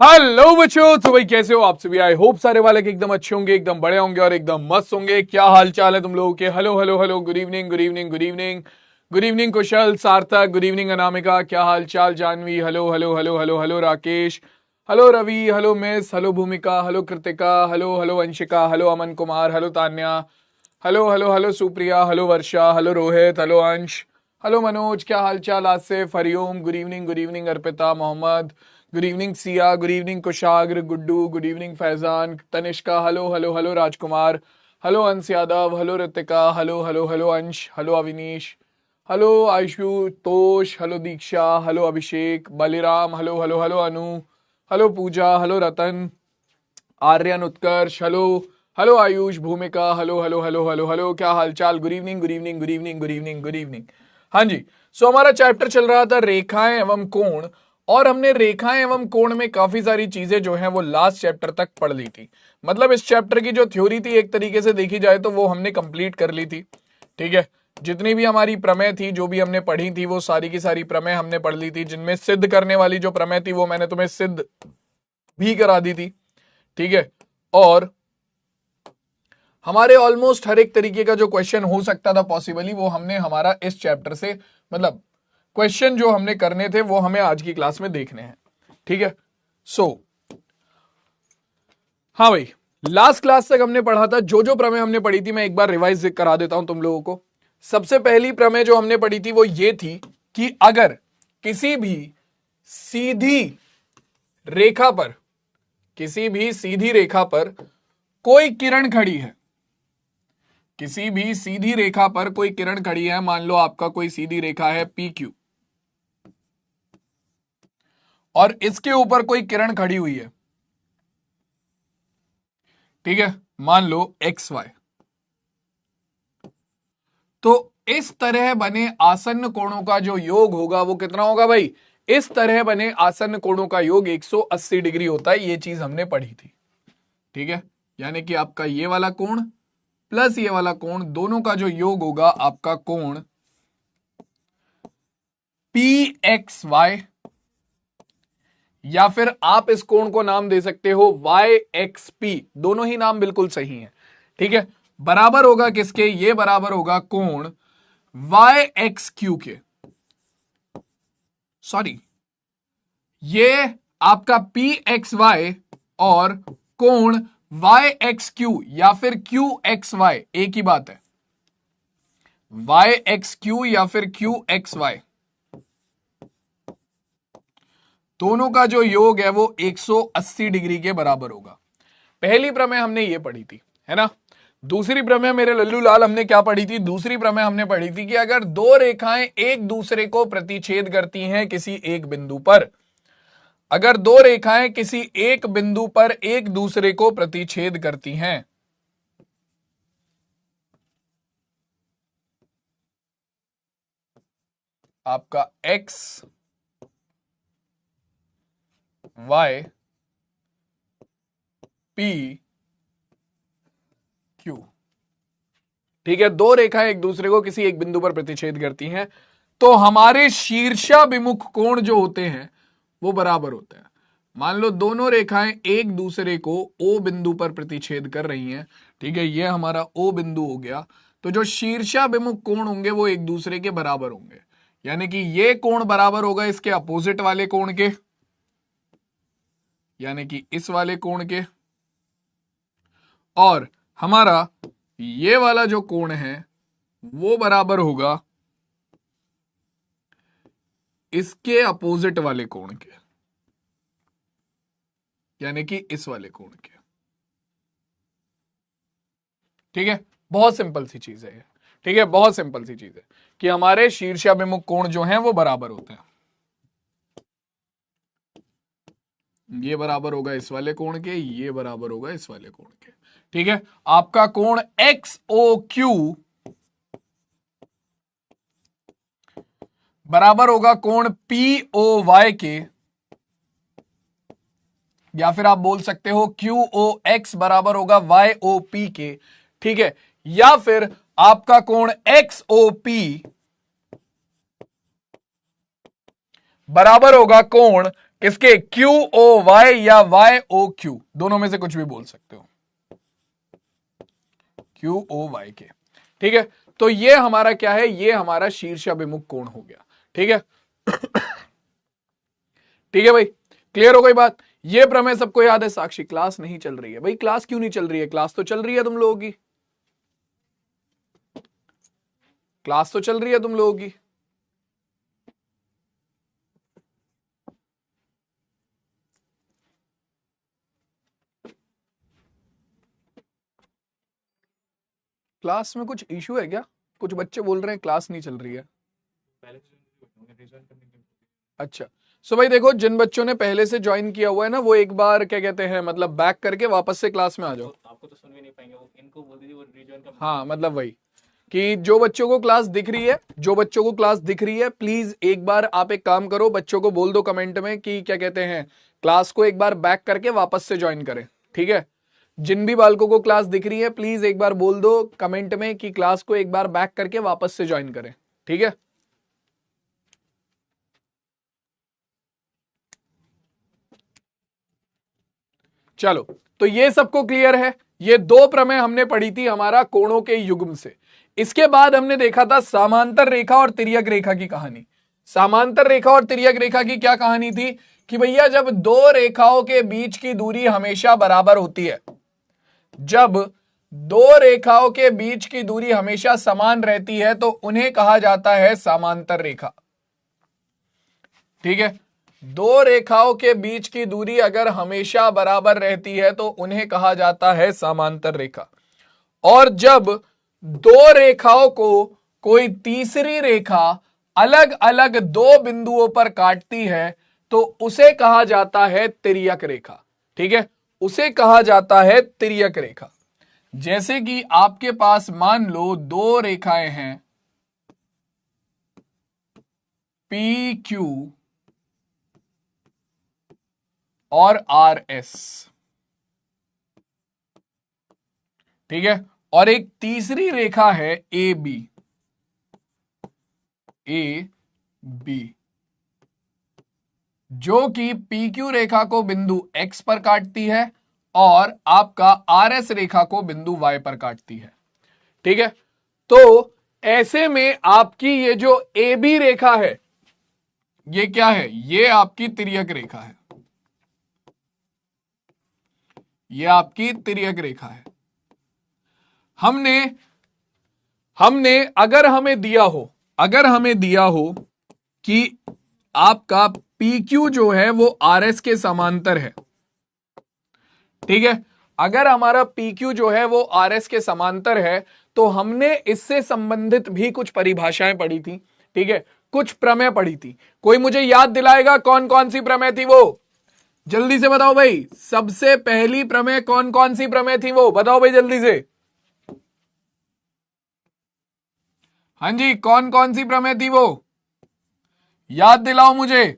Hello बच्चों, तो भाई कैसे हो आप सभी। आई होप सारे वाले के एकदम अच्छे होंगे, एकदम बड़े होंगे और एकदम मस्त होंगे। क्या हाल चाल है तुम लोगों के। Hello hello hello, good evening good evening good evening good evening Kushal, Sarthak, good evening Anamika, क्या हाल चाल Janvi, hello hello hello hello hello Rakesh, hello Ravi, hello miss, hello Bhumika, hello Kritika, hello hello Anshika, hello Aman Kumar, hello Tanya, hello hello hello Supriya, hello Varsha, hello Rohit, hello Ansh, hello Manoj, क्या हाल चाल Asif, Hariom, good evening Arpita, Mohammad, good evening Siya, good evening Kushagra, Guddu, good evening Faizan, Tanishka, hello hello hello Rajkumar, hello Ansh Yadav, hello Ritika, hello hello hello Ansh, hello Avinish, hello Ashutosh, hello Diksha, hello Abhishek, Baliram, hello hello hello Anu, hello Pooja, hello Ratan, Aryan, Utkarsh, hello hello Ayush, Bhumika, hello hello hello hello hello, क्या हाल चाल, good evening good evening good evening good evening good evening. हाँ जी। सो हमारा chapter चल रहा था रेखाएं एवं कोण, और हमने रेखाएं एवं कोण में काफी सारी चीजें जो हैं वो लास्ट चैप्टर तक पढ़ ली थी। मतलब इस चैप्टर की जो थ्योरी थी एक तरीके से देखी जाए तो वो हमने कंप्लीट कर ली थी। ठीक है। जितनी भी हमारी प्रमेय थी, जो भी हमने पढ़ी थी, वो सारी की सारी प्रमेय हमने पढ़ ली थी। जिनमें सिद्ध करने वाली जो प्रमेय थी वो मैंने तुम्हें सिद्ध भी करा दी थी। ठीक है। और हमारे ऑलमोस्ट हर एक तरीके का जो क्वेश्चन हो सकता था पॉसिबली, वो हमने हमारा इस चैप्टर से, मतलब क्वेश्चन जो हमने करने थे वो हमें आज की क्लास में देखने हैं। ठीक है। सो हाँ भाई, लास्ट क्लास तक हमने पढ़ा था, जो जो प्रमेय हमने पढ़ी थी मैं एक बार रिवाइज करा देता हूं तुम लोगों को। सबसे पहली प्रमेय जो हमने पढ़ी थी वो ये थी कि अगर किसी भी सीधी रेखा पर, किसी भी सीधी रेखा पर कोई किरण खड़ी है, किसी भी सीधी रेखा पर कोई किरण खड़ी है, मान लो आपका कोई सीधी रेखा है पी क्यू, और इसके ऊपर कोई किरण खड़ी हुई है, ठीक है, मान लो एक्स वाई, तो इस तरह बने आसन्न कोणों का जो योग होगा वो कितना होगा भाई। इस तरह बने आसन्न कोणों का योग 180 डिग्री होता है। ये चीज हमने पढ़ी थी। ठीक है। यानी कि आपका ये वाला कोण प्लस ये वाला कोण, दोनों का जो योग होगा आपका कोण पी एक्स वाई, या फिर आप इस कोण को नाम दे सकते हो वाई एक्स पी, दोनों ही नाम बिल्कुल सही हैं। ठीक है। बराबर होगा किसके, ये बराबर होगा कोण वाई एक्स क्यू के, सॉरी, ये आपका पी एक्स वाई और कोण वाई एक्स क्यू या फिर क्यू एक्स वाई एक ही बात है। वाई एक्स क्यू या फिर क्यू एक्स वाई, दोनों का जो योग है वो 180 डिग्री के बराबर होगा। पहली प्रमेय हमने ये पढ़ी थी, है ना। दूसरी प्रमेय मेरे लल्लू लाल हमने क्या पढ़ी थी, दूसरी प्रमेय हमने पढ़ी थी कि अगर दो रेखाएं एक दूसरे को प्रतिच्छेद करती हैं किसी एक बिंदु पर, अगर दो रेखाएं किसी एक बिंदु पर एक दूसरे को प्रतिच्छेद करती हैं, आपका एक्स वाई पी क्यू, ठीक है, दो रेखाएं एक दूसरे को किसी एक बिंदु पर प्रतिच्छेद करती हैं, तो हमारे शीर्षाभिमुख कोण जो होते हैं वो बराबर होते हैं। मान लो दोनों रेखाएं एक दूसरे को ओ बिंदु पर प्रतिच्छेद कर रही हैं, ठीक है, ये हमारा ओ बिंदु हो गया, तो जो शीर्षाभिमुख कोण होंगे वो एक दूसरे के बराबर होंगे। यानी कि ये कोण बराबर होगा इसके अपोजिट वाले कोण के, यानी कि इस वाले कोण के, और हमारा ये वाला जो कोण है वो बराबर होगा इसके अपोजिट वाले कोण के, यानी कि इस वाले कोण के। ठीक है। बहुत सिंपल सी चीज है ये। ठीक है, बहुत सिंपल सी चीज है कि हमारे शीर्षाभिमुख कोण जो हैं वो बराबर होते हैं। ये बराबर होगा इस वाले कोण के, ये बराबर होगा इस वाले कोण के। ठीक है। आपका कोण एक्स ओ क्यू बराबर होगा कोण पी ओ वाई के, या फिर आप बोल सकते हो क्यू ओ एक्स बराबर होगा वाई ओ पी के। ठीक है। या फिर आपका कोण एक्स ओ पी बराबर होगा कोण किसके? क्यू ओ वाई या वाई ओ क्यू, दोनों में से कुछ भी बोल सकते हो, क्यू ओ वाई के। ठीक है, तो ये हमारा क्या है? ये हमारा शीर्षाभिमुख कोण हो गया। ठीक है ठीक है भाई, क्लियर हो गई बात? ये प्रमेय सबको याद है? साक्षी क्लास नहीं चल रही है भाई। क्लास क्यों नहीं चल रही है? क्लास तो चल रही है तुम लोगों की, क्लास तो चल रही है तुम लोगों की। क्लास में कुछ इशू है क्या? कुछ बच्चे बोल रहे हैं क्लास नहीं चल रही है। अच्छा, सो भाई देखो, जिन बच्चों ने पहले से ज्वाइन किया हुआ है ना, वो एक बार क्या कहते हैं, मतलब बैक करके वापस से क्लास में आ जाओ। आपको तो सुन भी नहीं पाएंगे, वो इनको बोल दीजिए वो रीजॉइन कर। हाँ, मतलब वही कि जो बच्चों को क्लास दिख रही है, जो बच्चों को क्लास दिख रही है, प्लीज एक बार आप एक काम करो, बच्चों को बोल दो कमेंट में कि क्या कहते हैं, क्लास को एक बार बैक करके वापस से ज्वाइन करें। ठीक है, जिन भी बालकों को क्लास दिख रही है, प्लीज एक बार बोल दो कमेंट में कि क्लास को एक बार बैक करके वापस से ज्वाइन करें। ठीक है, चलो, तो ये सबको क्लियर है। ये दो प्रमेय हमने पढ़ी थी हमारा कोणों के युग्म से। इसके बाद हमने देखा था समांतर रेखा और तिर्यक रेखा की कहानी। समांतर रेखा और तिर्यक रेखा की क्या कहानी थी कि भैया जब दो रेखाओं के बीच की दूरी हमेशा बराबर होती है, जब दो रेखाओं के बीच की दूरी हमेशा समान रहती है, तो उन्हें कहा जाता है समांतर रेखा। ठीक है, दो रेखाओं के बीच की दूरी अगर हमेशा बराबर रहती है तो उन्हें कहा जाता है समांतर रेखा। और जब दो रेखाओं को कोई तीसरी रेखा अलग अलग दो बिंदुओं पर काटती है तो उसे कहा जाता है तिर्यक रेखा। ठीक है, उसे कहा जाता है तिर्यक रेखा। जैसे कि आपके पास मान लो दो रेखाएं हैं, पी क्यू और आर एस। ठीक है, और एक तीसरी रेखा है ए बी, ए बी, जो कि पी क्यू रेखा को बिंदु एक्स पर काटती है और आपका आर एस रेखा को बिंदु वाई पर काटती है। ठीक है, तो ऐसे में आपकी ये जो ए बी रेखा है, ये क्या है? ये आपकी तिर्यक रेखा है, ये आपकी तिर्यक रेखा है। हमने हमने अगर हमें दिया हो, अगर हमें दिया हो कि आपका पी क्यू जो है वो आर एस के समांतर है। ठीक है, अगर हमारा पी क्यू जो है वो आर एस के समांतर है, तो हमने इससे संबंधित भी कुछ परिभाषाएं पढ़ी थी। ठीक है, कुछ प्रमेय पढ़ी थी। कोई मुझे याद दिलाएगा कौन कौन सी प्रमेय थी वो? जल्दी से बताओ भाई, सबसे पहली प्रमेय कौन कौन सी प्रमेय थी वो बताओ भाई जल्दी से। हाँ जी, कौन कौन सी प्रमेय थी वो? याद दिलाओ मुझे।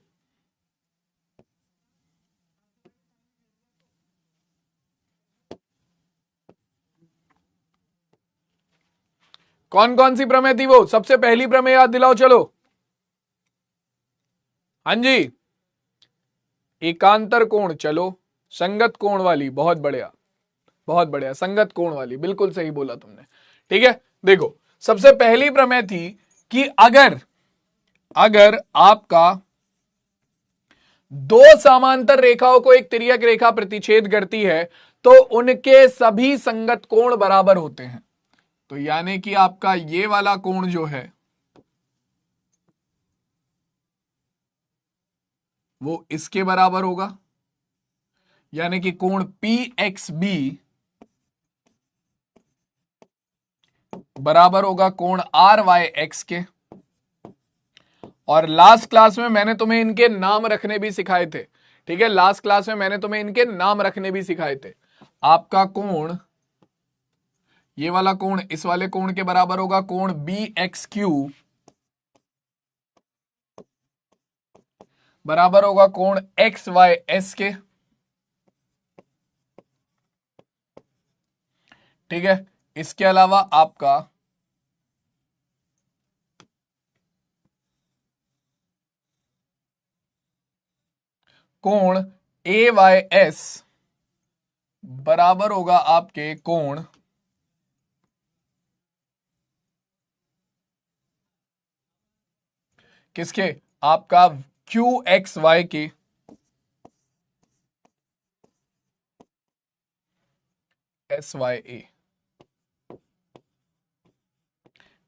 कौन कौन सी प्रमेय थी वो? सबसे पहली प्रमेय याद दिलाओ चलो। हाँ जी, एकांतर कोण, चलो। संगत कोण वाली, बहुत बढ़िया, बहुत बढ़िया, संगत कोण वाली, बिल्कुल सही बोला तुमने। ठीक है, देखो, सबसे पहली प्रमेय थी कि अगर अगर आपका दो समांतर रेखाओं को एक तिर्यक रेखा प्रतिच्छेद करती है तो उनके सभी संगत कोण बराबर होते हैं। तो यानी कि आपका ये वाला कोण जो है वो इसके बराबर होगा, यानी कि कोण पी एक्स बी बराबर होगा कोण आर वाई एक्स के। और लास्ट क्लास में मैंने तुम्हें इनके नाम रखने भी सिखाए थे। ठीक है, लास्ट क्लास में मैंने तुम्हें इनके नाम रखने भी सिखाए थे। आपका कोण, ये वाला कोण इस वाले कोण के बराबर होगा, कोण बी एक्स क्यू बराबर होगा कोण एक्स वाई एस के। ठीक है, इसके अलावा आपका कोण AYS बराबर होगा आपके कोण किसके, आपका QXY के SYA,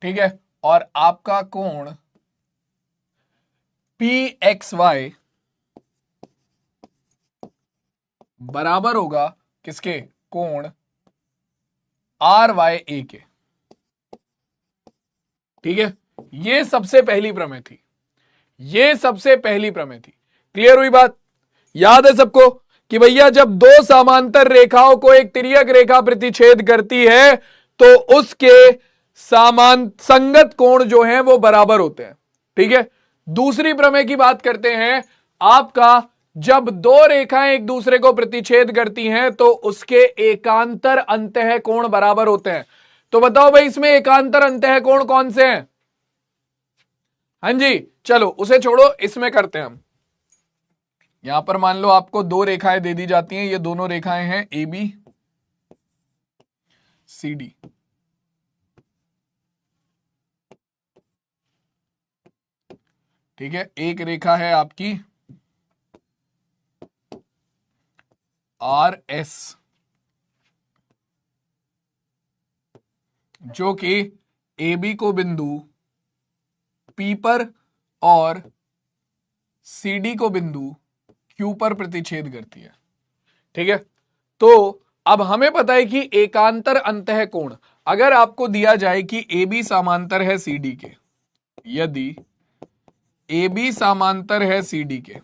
ठीक है। और आपका कोण PXY बराबर होगा किसके, कोण RYA के, ठीक है। ये सबसे पहली प्रमेय थी, ये सबसे पहली प्रमेय थी। क्लियर हुई बात? याद है सबको कि भैया जब दो समांतर रेखाओं को एक तिर्यक रेखा प्रतिच्छेद करती है तो उसके संगत कोण जो हैं वो बराबर होते हैं, ठीक है। दूसरी प्रमेय की बात करते हैं, आपका जब दो रेखाएं एक दूसरे को प्रतिच्छेद करती हैं तो उसके एकांतर अंतः कोण बराबर होते हैं। तो बताओ भाई इसमें एकांतर अंतः कोण कौन से हैं? हाँ जी, चलो उसे छोड़ो, इसमें करते हैं हम। यहां पर मान लो आपको दो रेखाएं दे दी जाती हैं, ये दोनों रेखाएं हैं AB CD, ठीक है। एक रेखा है आपकी RS जो कि AB को बिंदु P पर और CD को बिंदु Q पर प्रतिच्छेद करती है, ठीक है। तो अब हमें पता है कि एकांतर अंतः कोण, अगर आपको दिया जाए कि AB समांतर है CD के, यदि AB समांतर है CD के,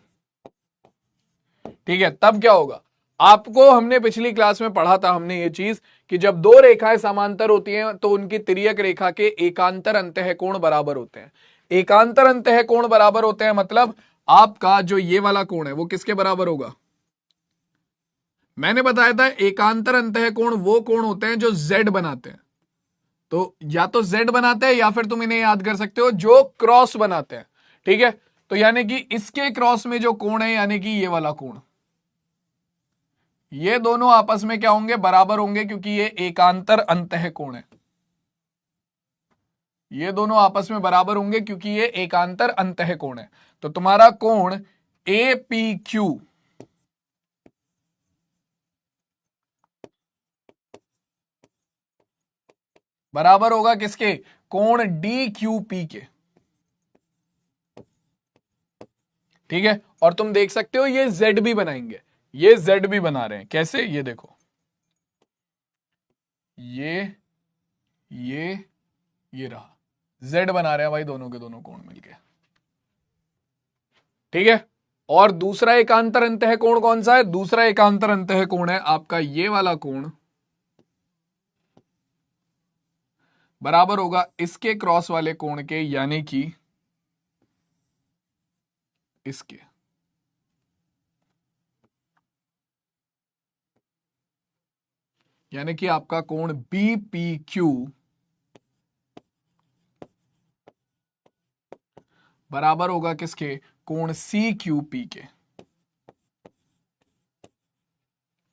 ठीक है, तब क्या होगा? आपको हमने पिछली क्लास में पढ़ा था हमने ये चीज कि जब दो रेखाएं समांतर होती हैं तो उनकी तिर्यक रेखा के एकांतर अंतः कोण बराबर होते हैं। एकांतर अंतः कोण बराबर होते हैं मतलब आपका जो ये वाला कोण है वो किसके बराबर होगा? मैंने बताया था एकांतर अंतः कोण वो कोण होते हैं जो Z बनाते हैं। तो या तो Z बनाते हैं या फिर तुम इन्हें याद कर सकते हो जो क्रॉस बनाते हैं, ठीक है। तो यानी कि इसके क्रॉस में जो कोण है यानी कि ये वाला कोण, ये दोनों आपस में क्या होंगे? बराबर होंगे, क्योंकि ये एकांतर अंतः कोण है। ये दोनों आपस में बराबर होंगे क्योंकि ये एकांतर अंतः कोण है। तो तुम्हारा कोण APQ बराबर होगा किसके? कोण DQP के, ठीक है। और तुम देख सकते हो ये Z भी बनाएंगे, ये Z भी बना रहे हैं। कैसे? ये देखो, ये रहा Z बना रहे हैं भाई, दोनों के दोनों कोण मिलके, ठीक है। और दूसरा एकांतर अंतः कोण कौन सा है? दूसरा एकांतर अंतः कोण है आपका ये वाला कोण, बराबर होगा इसके क्रॉस वाले कोण के, यानी कि इसके, यानी कि आपका कोण BPQ बराबर होगा किसके? कोण CQP के,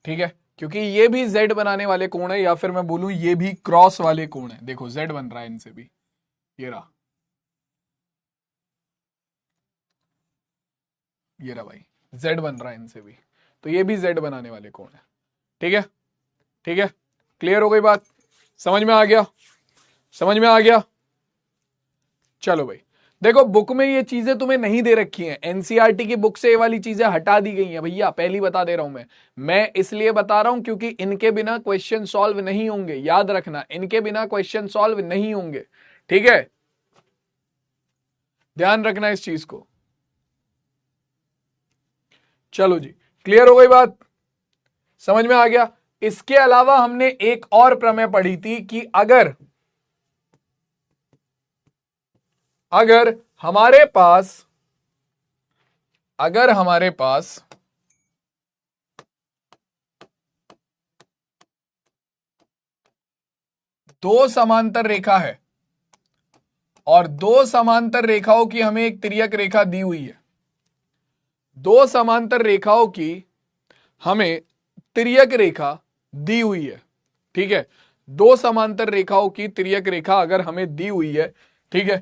ठीक है। क्योंकि ये भी Z बनाने वाले कोण है, या फिर मैं बोलूं ये भी क्रॉस वाले कोण है। देखो Z बन रहा है इनसे भी, ये रहा, ये रहा भाई, Z बन रहा है इनसे भी, तो ये भी Z बनाने वाले कोण है, ठीक है। ठीक है, क्लियर हो गई बात? समझ में आ गया? समझ में आ गया? चलो भाई, देखो बुक में ये चीजें तुम्हें नहीं दे रखी हैं, एनसीईआरटी की बुक से ये वाली चीजें हटा दी गई हैं भैया, पहली बता दे रहा हूं मैं इसलिए बता रहा हूं क्योंकि इनके बिना क्वेश्चन सॉल्व नहीं होंगे। याद रखना, इनके बिना क्वेश्चन सॉल्व नहीं होंगे, ठीक है। ध्यान रखना इस चीज को। चलो जी, क्लियर हो गई बात? समझ में आ गया? इसके अलावा हमने एक और प्रमेय पढ़ी थी कि अगर हमारे पास दो समांतर रेखा है और दो समांतर रेखाओं की हमें एक तिर्यक रेखा दी हुई है, दो समांतर रेखाओं की हमें तिर्यक रेखा दी हुई है, ठीक है, दो समांतर रेखाओं की तिर्यक रेखा अगर हमें दी हुई है, ठीक है,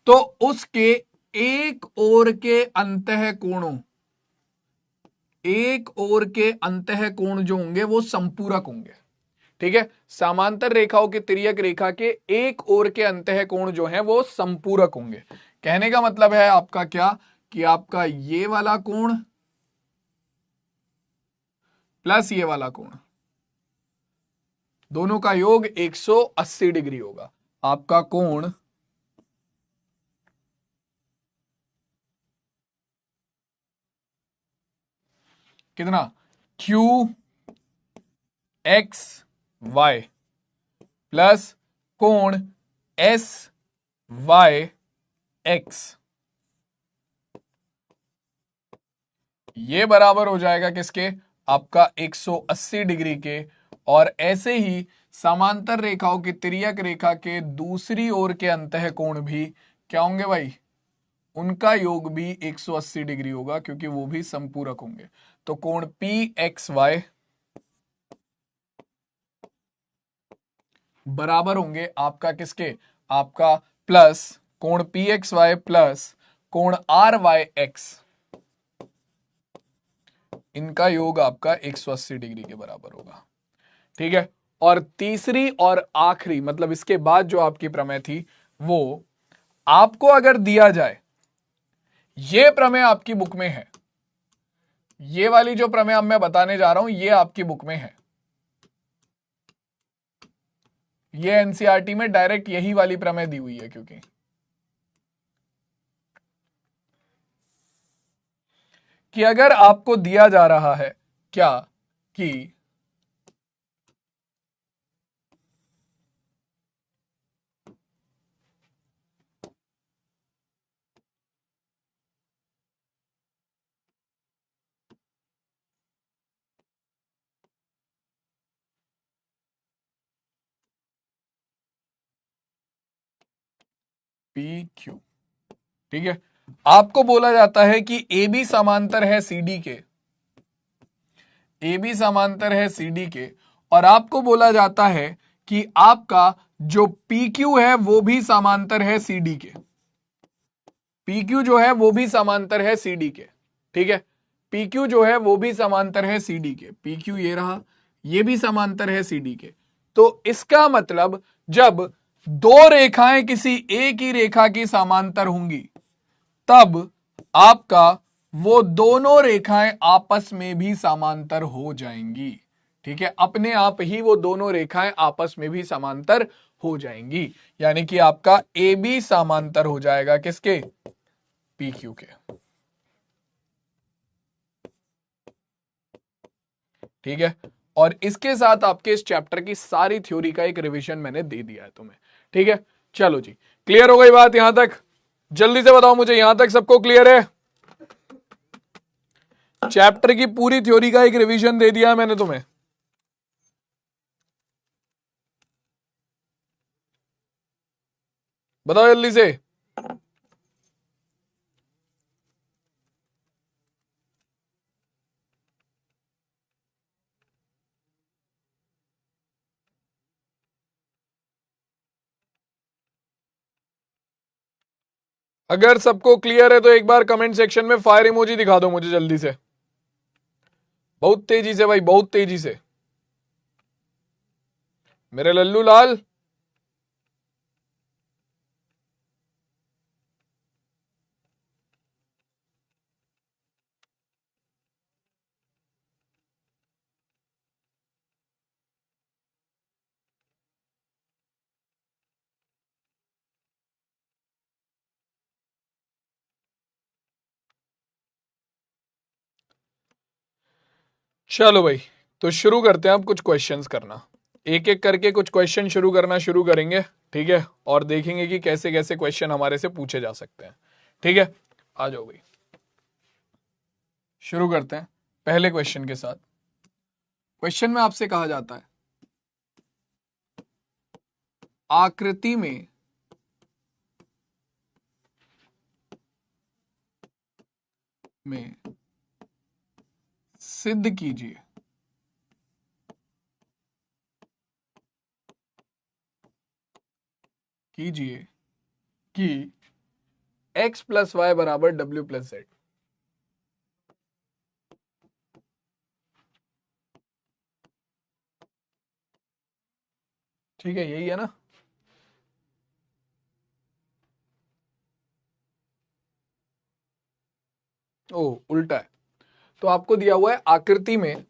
तो उसके एक ओर के अंतः कोणों, एक ओर के अंतः कोण जो होंगे वो संपूरक होंगे, ठीक है, समांतर रेखाओं के तिर्यक रेखा के एक ओर के अंतः कोण जो है वो संपूरक होंगे। कहने का मतलब है आपका क्या, कि आपका ये वाला कोण प्लस ये वाला कोण, दोनों का योग 180 डिग्री होगा। आपका कोण कितना, क्यू एक्स वाई प्लस कोण एस वाई एक्स, ये बराबर हो जाएगा किसके, आपका 180 डिग्री के। और ऐसे ही समांतर रेखाओं की तिर्यक रेखा के दूसरी ओर के अंतः कोण भी क्या होंगे भाई, उनका योग भी 180 डिग्री होगा, क्योंकि वो भी संपूरक होंगे। तो कोण पी एक्स वाई बराबर होंगे आपका किसके, आपका प्लस कोण पी एक्स वाई प्लस कोण आर वाई एक्स, इनका योग आपका 180 डिग्री के बराबर होगा, ठीक है। और तीसरी और आखिरी, मतलब इसके बाद जो आपकी प्रमेय थी, वो आपको अगर दिया जाए, ये प्रमेय आपकी बुक में है, ये वाली जो प्रमेय अब मैं बताने जा रहा हूं ये आपकी बुक में है, ये एनसीईआरटी में डायरेक्ट यही वाली प्रमेय दी हुई है, क्योंकि कि अगर आपको दिया जा रहा है क्या, कि पी क्यू, ठीक है, आपको बोला जाता है कि ए बी समांतर है सी डी के, ए बी समांतर है सी डी के, और आपको बोला जाता है कि आपका जो पी क्यू है वो भी समांतर है सी डी के, पी क्यू जो है वो भी समांतर है सी डी के, ठीक है, पी क्यू जो है वो भी समांतर है सी डी के, पी क्यू ये रहा, ये भी समांतर है सी डी के। तो इसका मतलब जब दो रेखाएं किसी एक ही रेखा की समांतर होंगी, तब आपका वो दोनों रेखाएं आपस में भी समांतर हो जाएंगी, ठीक है, अपने आप ही वो दोनों रेखाएं आपस में भी समांतर हो जाएंगी, यानी कि आपका ए बी समांतर हो जाएगा किसके, पी क्यू के, ठीक है। और इसके साथ आपके इस चैप्टर की सारी थ्योरी का एक रिवीजन मैंने दे दिया है तुम्हें, ठीक है। चलो जी, क्लियर हो गई बात यहां तक, जल्दी से बताओ मुझे, यहां तक सबको क्लियर है, चैप्टर की पूरी थ्योरी का एक रिवीजन दे दिया है मैंने तुम्हें, बताओ जल्दी से। अगर सबको क्लियर है तो एक बार कमेंट सेक्शन में फायर इमोजी दिखा दो मुझे जल्दी से, बहुत तेजी से भाई, बहुत तेजी से, मेरे लल्लू लाल। चलो भाई, तो शुरू करते हैं अब कुछ क्वेश्चंस करना, एक एक करके कुछ क्वेश्चन शुरू करना शुरू करेंगे, ठीक है, और देखेंगे कि कैसे कैसे क्वेश्चन हमारे से पूछे जा सकते हैं, ठीक है। आ जाओ भाई, शुरू करते हैं पहले क्वेश्चन के साथ। क्वेश्चन में आपसे कहा जाता है, आकृति में सिद्ध कीजिए कि x प्लस वाई बराबर w प्लस जेड। ठीक है, यही है ना। ओ उल्टा है। तो आपको दिया हुआ है आकृति में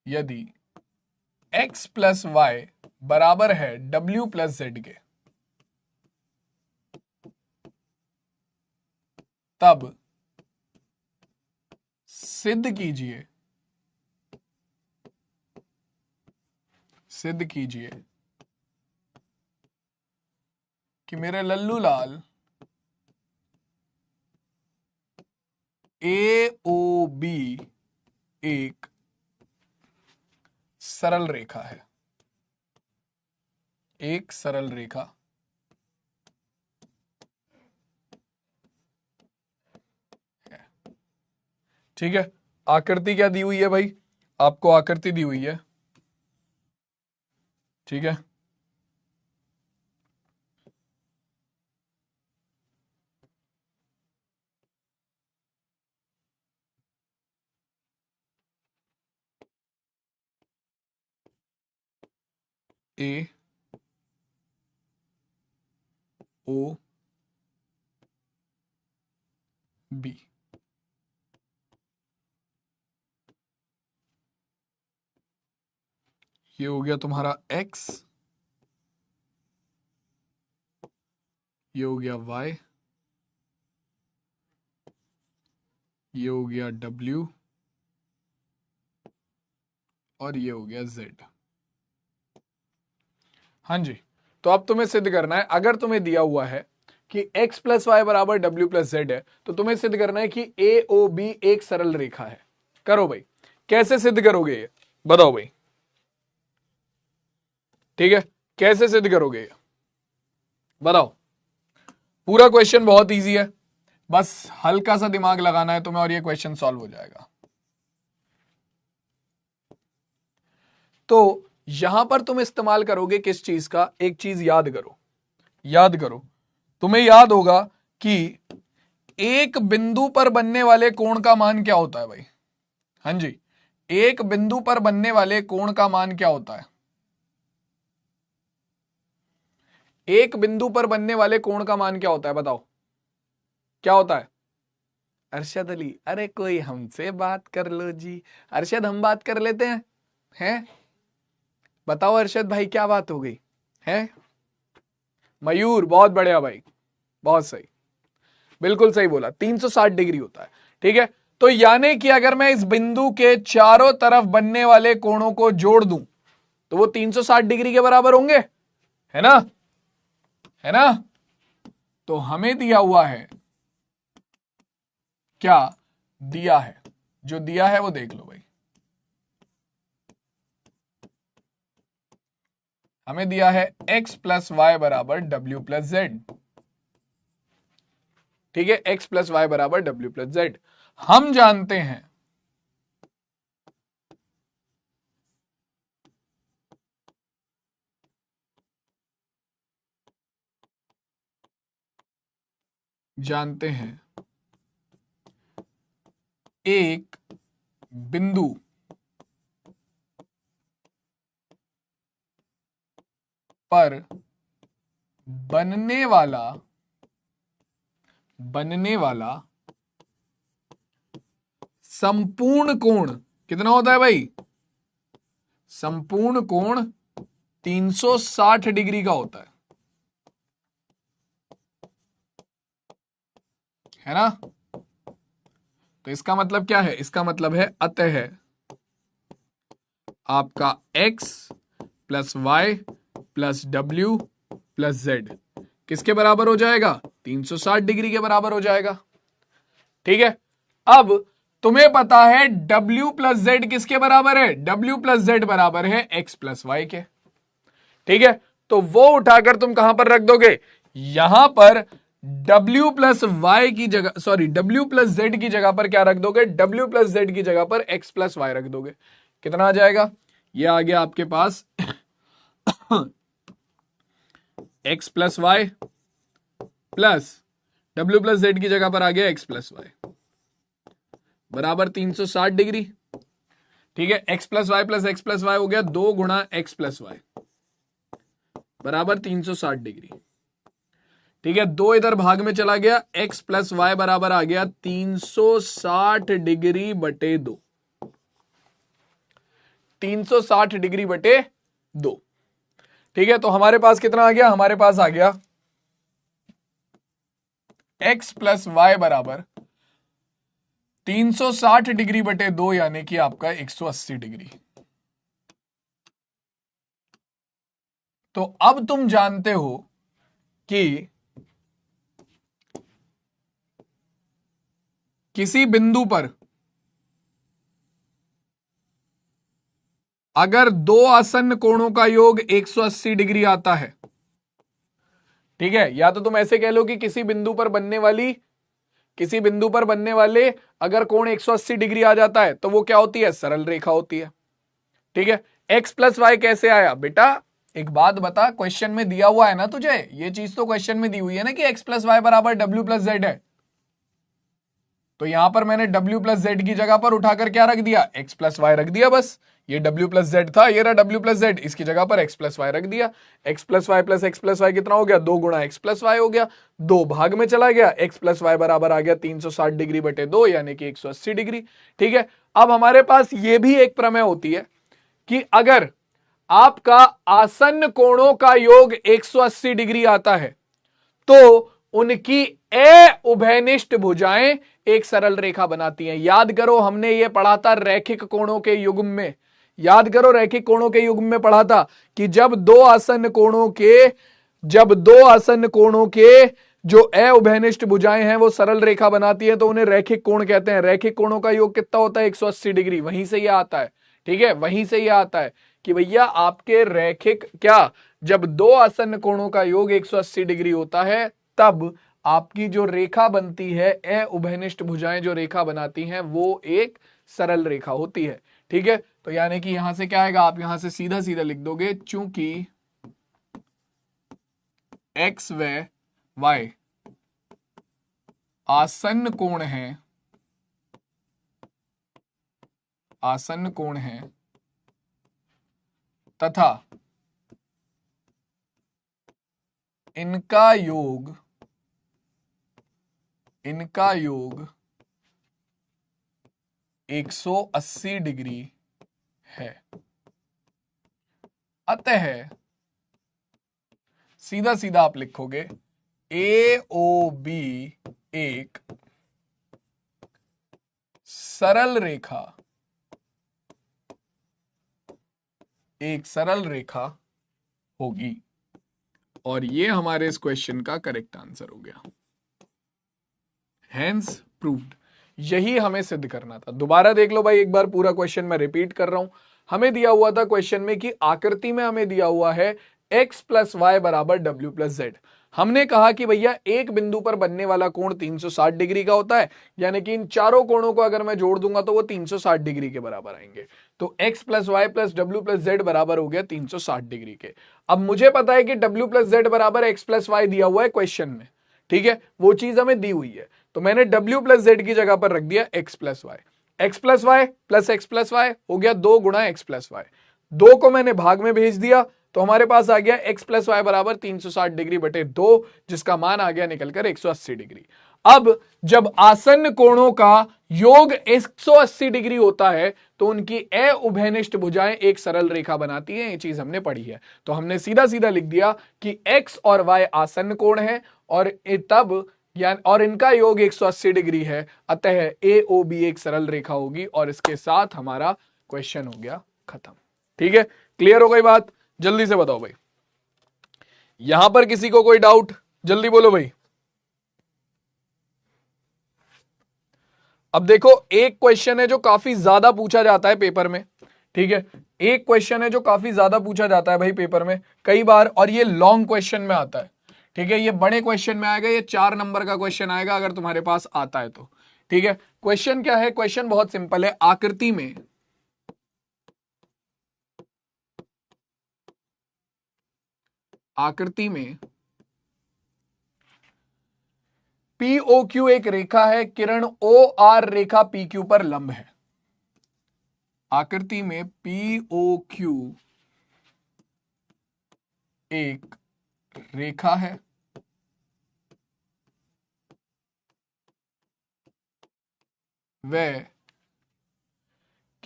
यदि x प्लस वाई बराबर है w प्लस जेड के, तब सिद्ध कीजिए कि मेरे लल्लू लाल AOB एक सरल रेखा है। एक सरल रेखा है। ठीक है, आकृति क्या दी हुई है भाई? आपको आकृति दी हुई है। ठीक है, A O B। ये हो गया तुम्हारा x, ये हो गया y, ये हो गया w और ये हो गया z। हाँ जी, तो अब तुम्हें सिद्ध करना है, अगर तुम्हें दिया हुआ है कि x प्लस वाई बराबर w प्लस जेड है, तो तुम्हें सिद्ध करना है कि AOB एक सरल रेखा है। करो भाई, कैसे सिद्ध करोगे ये बताओ भाई। ठीक है, कैसे सिद्ध करोगे ये बताओ। पूरा क्वेश्चन बहुत इजी है, बस हल्का सा दिमाग लगाना है तुम्हें और ये क्वेश्चन सॉल्व हो जाएगा। तो यहां पर तुम इस्तेमाल करोगे किस चीज का? एक चीज याद करो, तुम्हें याद होगा कि एक बिंदु पर बनने वाले कोण का मान क्या होता है भाई? हाँ जी, एक बिंदु पर बनने वाले कोण का मान क्या होता है? एक बिंदु पर बनने वाले कोण का मान क्या होता है बताओ, क्या होता है? अरशद अली, अरे कोई हमसे बात कर लो जी। अरशद, हम बात कर लेते हैं? बताओ अरशद भाई, क्या बात हो गई है? मयूर, बहुत बढ़िया भाई, बहुत सही, बिल्कुल सही बोला, 360 डिग्री होता है। ठीक है, तो यानी कि अगर मैं इस बिंदु के चारों तरफ बनने वाले कोणों को जोड़ दूं तो वो 360 डिग्री के बराबर होंगे, है ना? तो हमें दिया हुआ है, क्या दिया है? जो दिया है वो देख लो भाई। हमें दिया है x प्लस वाई बराबर w प्लस जेड। ठीक है, x प्लस वाई बराबर w प्लस जेड। हम जानते हैं एक बिंदु पर बनने वाला संपूर्ण कोण कितना होता है भाई? संपूर्ण कोण 360 डिग्री का होता है ना? तो इसका मतलब क्या है? इसका मतलब है अतः आपका x plus Y plus w plus Z किसके बराबर हो जाएगा? 360 डिग्री के बराबर हो जाएगा। ठीक है, अब तुम्हें पता है w प्लस जेड किसके बराबर है? w प्लस जेड बराबर है x प्लस वाई के। ठीक है, तो वो उठाकर तुम कहां पर रख दोगे? यहां पर w प्लस वाई की जगह, सॉरी w प्लस जेड की जगह पर क्या रख दोगे, w प्लस जेड की जगह पर x प्लस वाई रख दोगे। कितना आ जाएगा, ये आ गया आपके पास x plus Y plus w plus Z की जगह पर आ गया x प्लस वाई बराबर 360 डिग्री। ठीक है, x plus Y plus X plus Y हो गया 2 गुणा एक्स प्लस वाई बराबर 360 डिग्री। ठीक है, 2 इधर भाग में चला गया, x प्लस वाई बराबर आ गया 360 डिग्री बटे 2, 360 डिग्री बटे 2। ठीक है, तो हमारे पास कितना आ गया, हमारे पास आ गया x प्लस वाई बराबर 360 डिग्री बटे 2 यानी कि आपका 180 डिग्री। तो अब तुम जानते हो कि किसी बिंदु पर अगर दो आसन्न कोणों का योग 180 डिग्री आता है, ठीक है, या तो तुम ऐसे कह लो कि किसी बिंदु पर बनने वाले अगर कोण 180 डिग्री आ जाता है तो वो क्या होती है, सरल रेखा होती है। ठीक है, x प्लस वाई कैसे आया बेटा, एक बात बता, क्वेश्चन में दिया हुआ है ना तुझे, ये चीज तो क्वेश्चन में दी हुई है ना कि x प्लस वाई बराबर w प्लस जेड है। तो यहां पर मैंने w प्लस जेड की जगह पर उठाकर क्या रख दिया, x प्लस वाई रख दिया। बस ये w प्लस जेड था, ये रहा w प्लस जेड, इसकी जगह पर x प्लस वाई रख दिया। x plus Y plus X plus Y कितना हो गया, 2 गुणा एक्स प्लस वाई हो गया, 2 भाग में चला गया, x प्लस वाई बराबर आ गया 360 डिग्री बटे 2 यानी कि 180 डिग्री। ठीक है, अब हमारे पास ये भी एक प्रमेय होती है कि अगर आपका आसन्न कोणों का योग 180 डिग्री आता है तो उनकी उभयनिष्ठ भुजाएं एक सरल रेखा बनाती हैं। याद करो, हमने ये पढ़ा था रैखिक कोणों के युग्म में, याद करो रैखिक कोणों के युग्म में पढ़ा था कि जब दो आसन्न कोणों के जो उभयनिष्ठ भुजाएं हैं वो सरल रेखा बनाती है तो उन्हें रैखिक कोण कहते हैं। रैखिक कोणों का योग कितना होता है, 180 डिग्री, वहीं से यह आता है। ठीक है, वहीं से यह आता है कि भैया आपके रैखिक क्या, जब दो आसन्न कोणों का योग 180 डिग्री होता है तब आपकी जो रेखा बनती है उभयनिष्ठ भुजाएं जो रेखा बनाती हैं वो एक सरल रेखा होती है। ठीक है, तो यानी कि यहां से क्या आएगा, आप यहां से सीधा सीधा लिख दोगे, चूंकि x व y आसन्न कोण है तथा इनका योग 180 डिग्री है, अतः सीधा सीधा आप लिखोगे AOB एक सरल रेखा होगी। और ये हमारे इस क्वेश्चन का करेक्ट आंसर हो गया, हैंस प्रूव्ड। यही हमें सिद्ध करना था। दोबारा देख लो भाई एक बार पूरा क्वेश्चन, मैं रिपीट कर रहा हूं। हमें दिया हुआ था क्वेश्चन में कि आकृति में हमें दिया हुआ है x प्लस वाई बराबर w प्लस जेड। हमने कहा कि भैया एक बिंदु पर बनने वाला कोण 360 डिग्री का होता है, यानी कि इन चारों कोणों को अगर मैं जोड़ दूंगा तो वो 360 डिग्री के बराबर आएंगे। तो x plus Y plus W plus Z बराबर हो गया 360 डिग्री के। अब मुझे पता है कि w प्लस जेड बराबर एक्स प्लस वाई दिया हुआ है क्वेश्चन में, ठीक है, वो चीज हमें दी हुई है, तो मैंने w प्लस जेड की जगह पर रख दिया x plus Y. X plus Y plus X plus Y हो गया 2 गुणा एक्स प्लस वाई, 2 को मैंने भाग में भेज दिया तो हमारे पास आ गया x प्लस वाई बराबर 360 डिग्री बटे 2, जिसका मान आ गया निकलकर 180 डिग्री। अब जब आसन्न कोणों का योग 180 डिग्री होता है तो उनकी उभयनिष्ठ भुजाएं एक सरल रेखा बनाती हैं। ये चीज हमने पढ़ी है, तो हमने सीधा सीधा लिख दिया कि x और y आसन्न कोण है और इनका योग 180 डिग्री है, अतः AOB एक सरल रेखा होगी। और इसके साथ हमारा क्वेश्चन हो गया खत्म। ठीक है, क्लियर हो गई बात? जल्दी से बताओ भाई, यहां पर किसी को कोई डाउट? जल्दी बोलो भाई। अब देखो एक क्वेश्चन है जो काफी ज्यादा पूछा जाता है पेपर में, ठीक है, एक क्वेश्चन है जो काफी ज्यादा पूछा जाता है भाई पेपर में कई बार, और ये लॉन्ग क्वेश्चन में आता है। ठीक है, ये बड़े क्वेश्चन में आएगा, ये 4 नंबर का क्वेश्चन आएगा अगर तुम्हारे पास आता है तो। ठीक है, क्वेश्चन क्या है? क्वेश्चन बहुत सिंपल है। आकृति में POQ एक रेखा है, किरण OR रेखा PQ पर लंब है। आकृति में POQ एक रेखा है, वह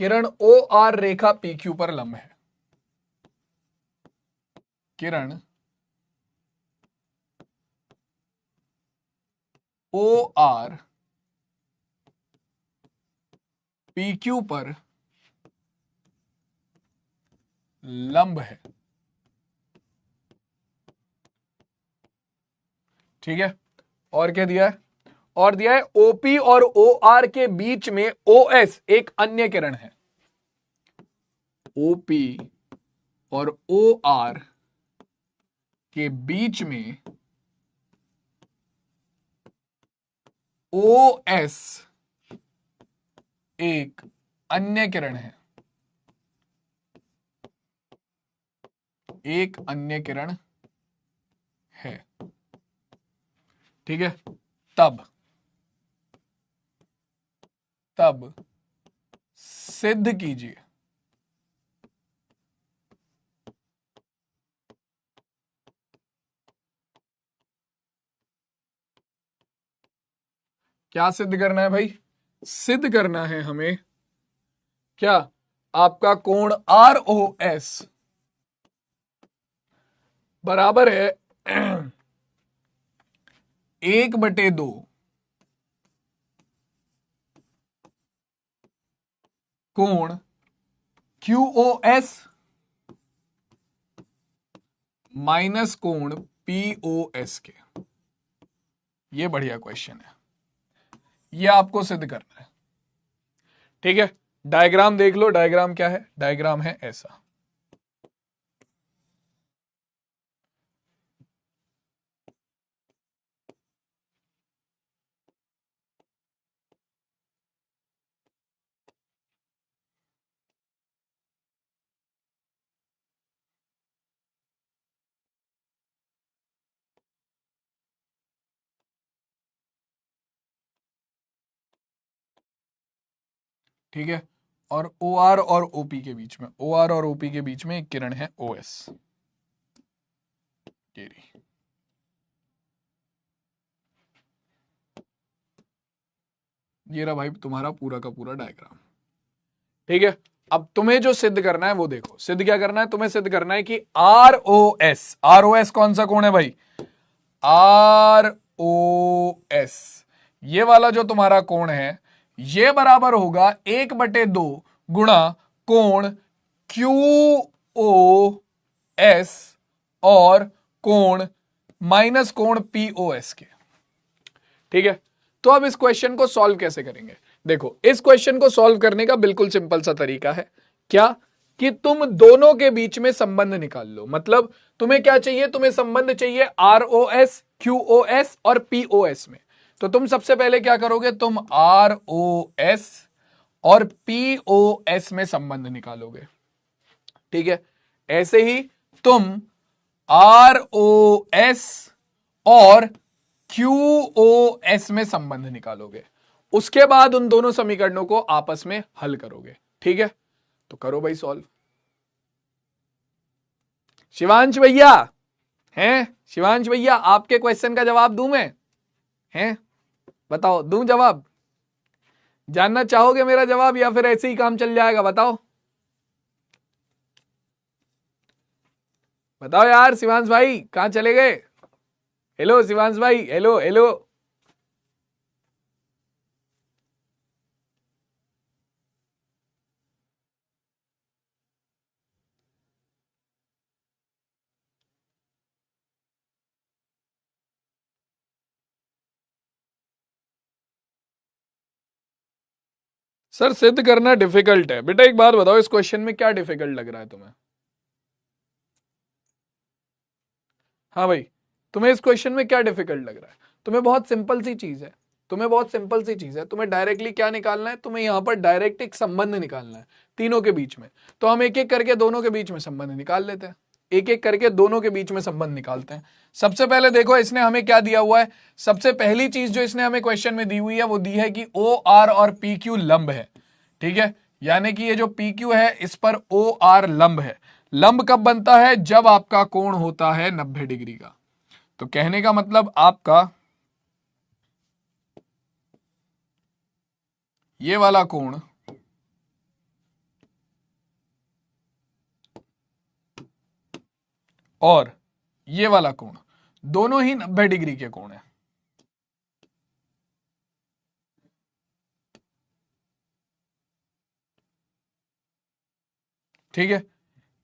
किरण OR रेखा PQ पर लंब है। किरण OR PQ पर लंब है। ठीक है, और क्या दिया है? और दिया है OP और OR के बीच में OS एक अन्य किरण है। OP और OR के बीच में OS एक अन्य किरण है। एक अन्य किरण है। ठीक है, तब सिद्ध कीजिए क्या सिद्ध करना है भाई? सिद्ध करना है हमें क्या? आपका कोण ROS बराबर है 1/2 कोण QOS माइनस कोण POS के। ये बढ़िया क्वेश्चन है, ये आपको सिद्ध करना है। ठीक है, डायग्राम देख लो। डायग्राम क्या है? डायग्राम है ऐसा। ठीक है, और OR और OP के बीच में, OR और OP के बीच में एक किरण है OS। ये रहा भाई तुम्हारा पूरा का पूरा डायग्राम। ठीक है, अब तुम्हें जो सिद्ध करना है वो देखो। सिद्ध क्या करना है? तुम्हें सिद्ध करना है कि ROS कौन सा कोण है भाई? ROS ये वाला जो तुम्हारा कोण है, ये बराबर होगा 1/2 गुणा कोण QOS और कोण माइनस कोण POS के। ठीक है, तो अब इस क्वेश्चन को सॉल्व कैसे करेंगे? देखो, इस क्वेश्चन को सॉल्व करने का बिल्कुल सिंपल सा तरीका है। क्या? कि तुम दोनों के बीच में संबंध निकाल लो। मतलब तुम्हें क्या चाहिए? तुम्हें संबंध चाहिए ROS, QOS और POS में। तो तुम सबसे पहले क्या करोगे? तुम ROS और POS में संबंध निकालोगे। ठीक है, ऐसे ही तुम ROS और QOS में संबंध निकालोगे। उसके बाद उन दोनों समीकरणों को आपस में हल करोगे। ठीक है, तो करो भाई सॉल्व। शिवांश भैया हैं? शिवांश भैया, आपके क्वेश्चन का जवाब दूं मैं? हैं? बताओ, दूं जवाब? जानना चाहोगे मेरा जवाब या फिर ऐसे ही काम चल जाएगा? बताओ बताओ यार। शिवांश भाई कहां चले गए? हेलो शिवांश भाई, हेलो हेलो। सर सिद्ध करना डिफिकल्ट है बेटा। एक बात बताओ, इस क्वेश्चन में क्या डिफिकल्ट लग रहा है तुम्हें? हाँ भाई, तुम्हें इस क्वेश्चन में क्या डिफिकल्ट लग रहा है? तुम्हें बहुत सिंपल सी चीज है, तुम्हें डायरेक्टली क्या निकालना है, तुम्हें यहां पर डायरेक्ट एक संबंध निकालना है तीनों के बीच में। तो हम एक एक करके दोनों के बीच में संबंध निकाल लेते हैं, एक एक करके दोनों के बीच में संबंध निकालते हैं। सबसे पहले देखो इसने हमें क्या दिया हुआ है। सबसे पहली चीज जो इसने हमें क्वेश्चन में दी हुई है वो दी है कि ओ आर और पी क्यू लंब है। ठीक है, यानी कि ये जो पी क्यू है इस पर ओ आर लंब है। लंब कब बनता है? जब आपका कोण होता है 90 डिग्री का। तो कहने का मतलब आपका ये वाला कोण और ये वाला कोण दोनों ही 90 डिग्री के कोण है। ठीक है,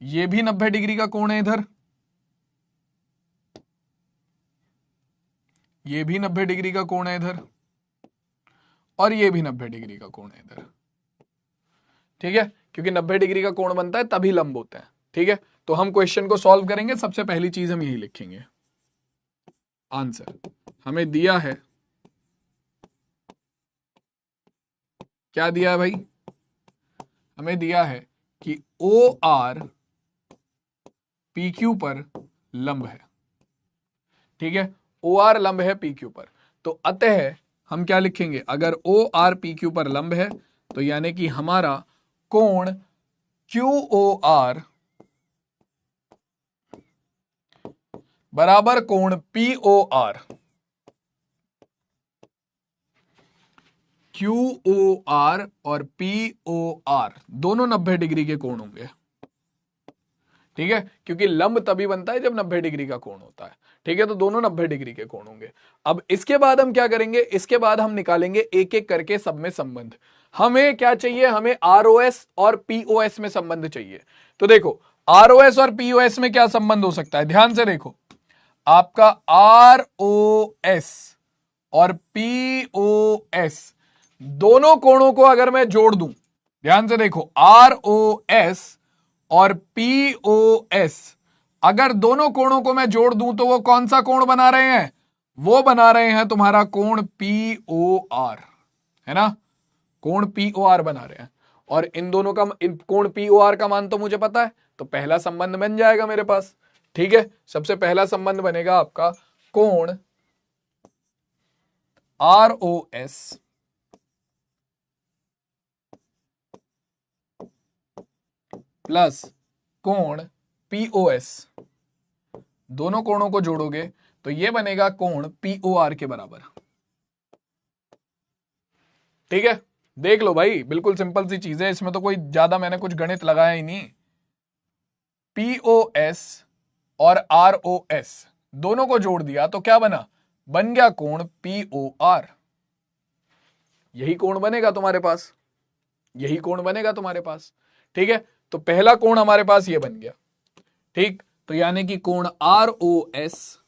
ये भी 90 डिग्री का कोण है इधर, ये भी 90 डिग्री का कोण है इधर, और ये भी 90 डिग्री का कोण है इधर। ठीक है, क्योंकि 90 डिग्री का कोण बनता है तभी लंब होते हैं। ठीक है, तो हम क्वेश्चन को सॉल्व करेंगे। सबसे पहली चीज हम यही लिखेंगे, आंसर हमें दिया है, क्या दिया है भाई? हमें दिया है कि ओ आर पी क्यू पर लंब है। ठीक है, ओ आर लंब है पी क्यू पर। तो अतः हम क्या लिखेंगे? अगर ओ आर पी क्यू पर लंब है तो यानी कि हमारा कोण क्यू ओ आर बराबर कोण P O R, Q O R और पी ओ आर दोनों 90 डिग्री के कोण होंगे। ठीक है, क्योंकि लंब तभी बनता है जब 90 डिग्री का कोण होता है। ठीक है, तो दोनों 90 डिग्री के कोण होंगे। अब इसके बाद हम क्या करेंगे? इसके बाद हम निकालेंगे एक एक करके सब में संबंध। हमें क्या चाहिए? हमें आरओएस और पीओएस में संबंध चाहिए। तो देखो आरओएस और पीओएस में क्या संबंध हो सकता है? ध्यान से देखो, आपका आरओएस और पीओएस दोनों कोणों को अगर मैं जोड़ दूं, ध्यान से देखो, आरओएस और पीओएस अगर दोनों कोणों को मैं जोड़ दूं तो वो कौन सा कोण बना रहे हैं? वो बना रहे हैं तुम्हारा कोण पीओआर, है ना? कोण पीओआर बना रहे हैं। और इन दोनों का कोण पीओआर का मान तो मुझे पता है, तो पहला संबंध बन जाएगा मेरे पास। ठीक है, सबसे पहला संबंध बनेगा आपका कोण आरओएस प्लस कोण पीओएस। दोनों कोणों को जोड़ोगे तो ये बनेगा कोण पीओआर के बराबर। ठीक है, देख लो भाई, बिल्कुल सिंपल सी चीज है, इसमें तो कोई ज्यादा मैंने कुछ गणित लगाया ही नहीं। पीओएस और आरओएस दोनों को जोड़ दिया तो क्या बना? बन गया कोण पीओआर। यही कोण बनेगा तुम्हारे पास, यही कोण बनेगा तुम्हारे पास। ठीक है, तो पहला कोण हमारे पास ये बन गया। ठीक, तो यानी कि कोण आरओएस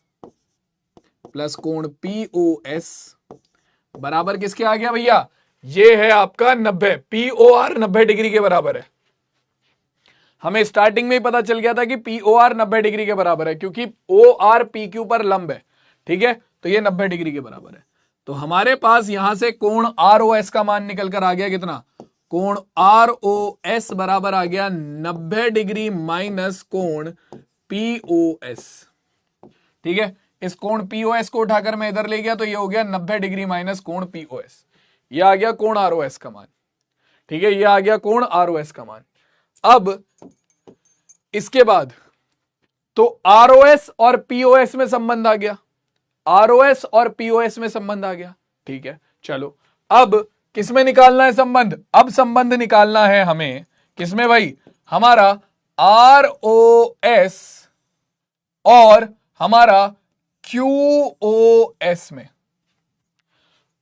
प्लस कोण पीओएस बराबर किसके आ गया भैया? ये है आपका 90। पीओआर 90 डिग्री के बराबर है। हमें स्टार्टिंग में ही पता चल गया था कि पीओआर 90 डिग्री के बराबर है, क्योंकि ओ आर पी क्यू पर लंब है। ठीक है, तो ये 90 डिग्री के बराबर है। तो हमारे पास यहां से कोण आरओएस का मान निकल कर आ गया कितना? कोण आरओएस बराबर आ गया 90 डिग्री माइनस कोण पीओएस। ठीक है, इस कोण पीओएस को उठाकर मैं इधर ले गया तो ये हो गया 90 डिग्री माइनस कोण पीओएस। ये आ गया कोण आरओएस का मान। ठीक है, ये आ गया कोण आरओएस का मान। अब इसके बाद तो आरओएस और पीओएस में संबंध आ गया, आरओएस और पीओएस में संबंध आ गया। ठीक है, चलो अब किसमें निकालना है संबंध? अब संबंध निकालना है हमें किसमें भाई? हमारा आरओएस और हमारा क्यूओएस में।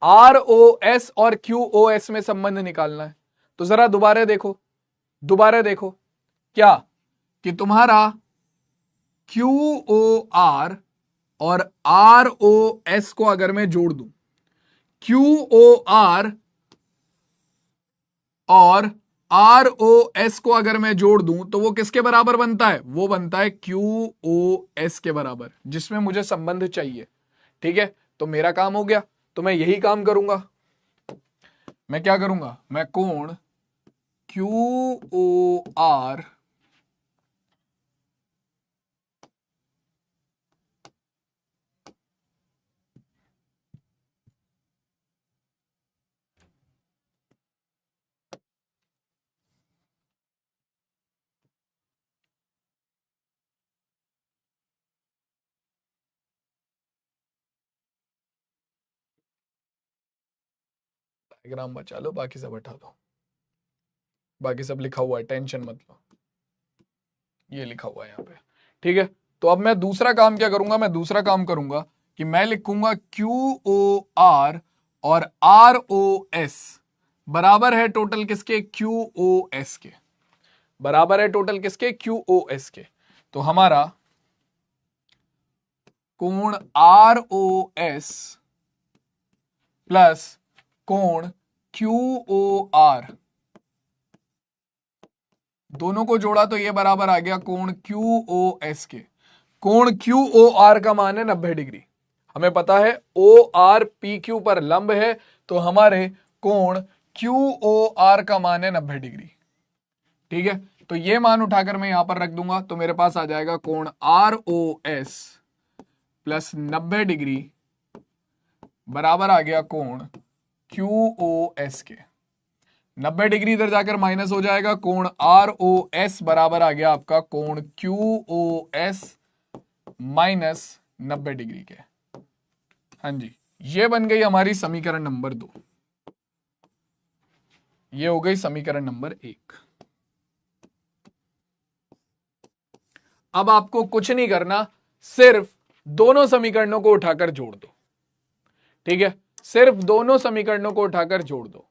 आरओएस और क्यूओएस में संबंध निकालना है। तो जरा दोबारा देखो, दोबारा देखो क्या कि तुम्हारा क्यूओआर और आरओएस को अगर मैं जोड़ दूं, क्यूओआर और आर ओ एस को अगर मैं जोड़ दूं तो वो किसके बराबर बनता है? वो बनता है क्यू ओ एस के बराबर, जिसमें मुझे संबंध चाहिए। ठीक है, तो मेरा काम हो गया। तो मैं यही काम करूंगा। मैं क्या करूंगा? मैं कोण क्यू ओ आर डायग्राम बचा लो, बाकी सब हटा दो। बाकी सब लिखा हुआ है, टेंशन मत लो। ये लिखा हुआ है यहाँ पे। ठीक है, तो अब मैं दूसरा काम क्या करूंगा? मैं दूसरा काम करूंगा कि मैं लिखूंगा क्यू ओ आर और आर ओ एस बराबर है टोटल किसके? क्यू ओ एस के। बराबर है टोटल किसके? क्यू ओ एस के। तो हमारा कोण आर ओ एस प्लस कोण क्यू ओ आर, दोनों को जोड़ा तो ये बराबर आ गया कोण क्यू ओ एस के। कोण क्यू ओ आर का मान है 90 डिग्री। हमें पता है ओ आर पी क्यू पर लंब है, तो हमारे कोण क्यू ओ आर का मान है 90 डिग्री। ठीक है, तो ये मान उठाकर मैं यहां पर रख दूंगा, तो मेरे पास आ जाएगा कोण R O S plus 90 degree बराबर आ गया कोण क्यू ओ एस के। 90 डिग्री इधर जाकर माइनस हो जाएगा, कोण आर ओ एस बराबर आ गया आपका कोण Q O S minus 90 degree के। हाँ जी, ये बन गई हमारी समीकरण नंबर 2। ये हो गई समीकरण नंबर 1। अब आपको कुछ नहीं करना, सिर्फ दोनों समीकरणों को उठाकर जोड़ दो। ठीक है, सिर्फ दोनों समीकरणों को उठाकर जोड़ दो।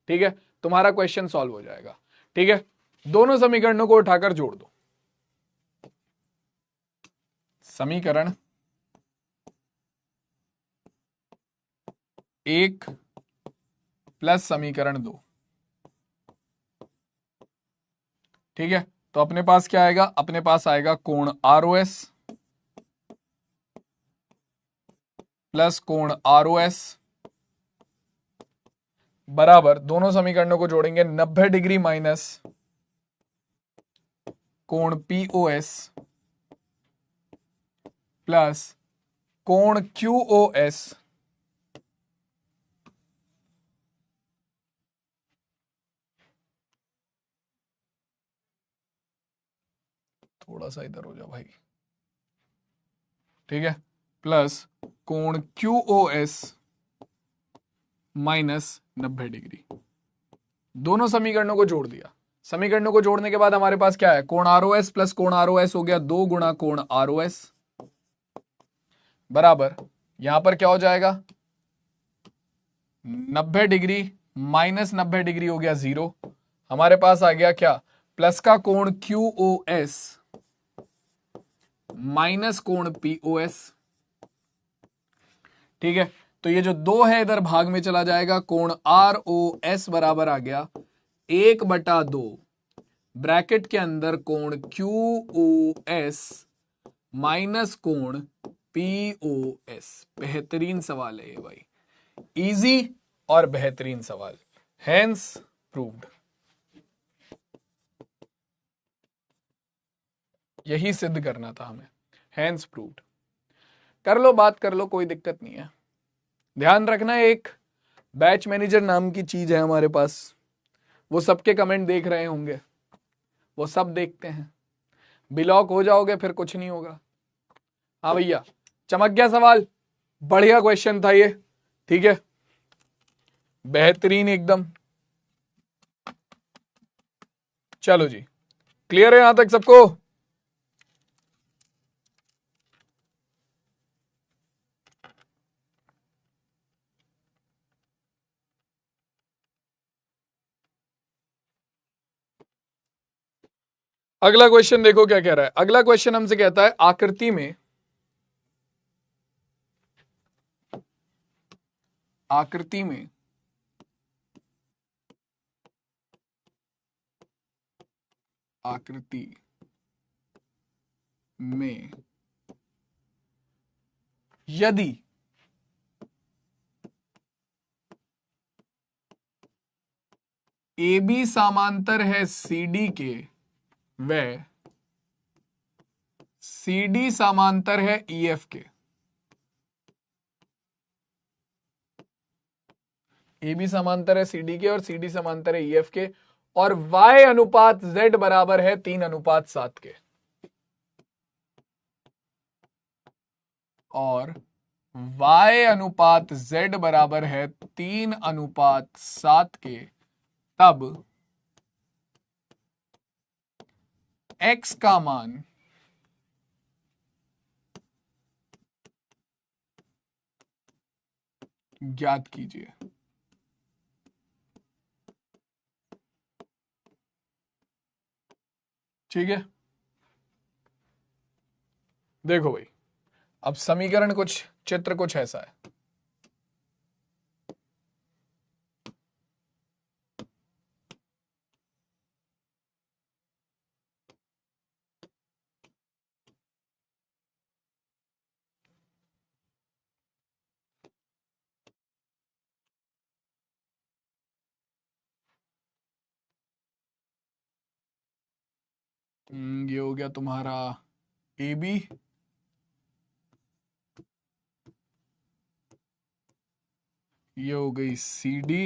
ठीक है, तुम्हारा क्वेश्चन सॉल्व हो जाएगा। ठीक है, दोनों समीकरणों को उठाकर जोड़ दो। समीकरण 1 प्लस समीकरण 2। ठीक है, तो अपने पास क्या आएगा? अपने पास आएगा कोण आर ओ एस प्लस कोण आर ओ एस बराबर, दोनों समीकरणों को जोड़ेंगे, 90 डिग्री माइनस कोण पी ओ एस प्लस कोण क्यू ओ एस थोड़ा सा इधर हो जा भाई। ठीक है, प्लस कोण Q O S minus 90 degree. दोनों समीकरणों को जोड़ दिया। समीकरणों को जोड़ने के बाद हमारे पास क्या है? कोण आर ओ एस प्लस कोण आर ओ एस हो गया 2 गुणा कोण आर ओ एस बराबर, यहां पर क्या हो जाएगा? 90 डिग्री माइनस 90 डिग्री हो गया 0। हमारे पास आ गया क्या? प्लस का कोण क्यू ओ एस माइनस कोण पी ओ एस। ठीक है, तो ये जो 2 है इधर भाग में चला जाएगा, कोण आर ओ एस बराबर आ गया 1/2 ब्रैकेट के अंदर कोण क्यू ओ एस माइनस कोण पी ओ एस। बेहतरीन सवाल है ये भाई, इजी और बेहतरीन सवाल, हैंस प्रूव्ड। यही सिद्ध करना था हमें, हैंस प्रूव्ड। कर लो, बात कर लो, कोई दिक्कत नहीं है। ध्यान रखना, एक बैच मैनेजर नाम की चीज है हमारे पास, वो सबके कमेंट देख रहे होंगे, वो सब देखते हैं। ब्लॉक हो जाओगे फिर कुछ नहीं होगा। हाँ भैया, चमक गया सवाल, बढ़िया क्वेश्चन था ये। ठीक है, बेहतरीन एकदम। चलो जी, क्लियर है यहां तक सबको? अगला क्वेश्चन देखो क्या कह रहा है। अगला क्वेश्चन हमसे कहता है आकृति में आकृति में यदि AB समांतर है CD के व CD समांतर है EF के। AB समांतर है CD के और CD समांतर है EF के, और Y अनुपात Z बराबर है 3:7 के, और Y अनुपात Z बराबर है 3:7 के, तब X का मान ज्ञात कीजिए। ठीक है, देखो भाई, अब समीकरण कुछ, चित्र कुछ ऐसा है। ये हो गया तुम्हारा AB, ये हो गई CD,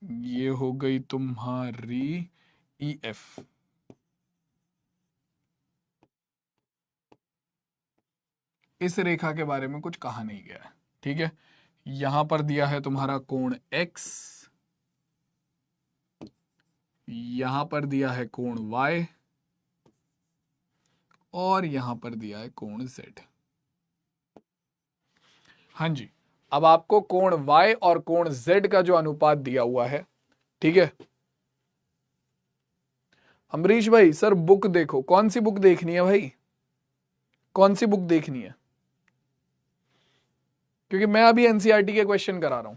ये हो गई तुम्हारी EF। इस रेखा के बारे में कुछ कहा नहीं गया है। ठीक है, यहां पर दिया है तुम्हारा कोण X, यहां पर दिया है कोण Y, और यहां पर दिया है कोण Z। हाँ जी, अब आपको कोण Y और कोण Z का जो अनुपात दिया हुआ है, ठीक है। अमरीश भाई, सर बुक देखो, कौन सी बुक देखनी है भाई, कौन सी बुक देखनी है? क्योंकि मैं अभी एनसीईआरटी के क्वेश्चन करा रहा हूं।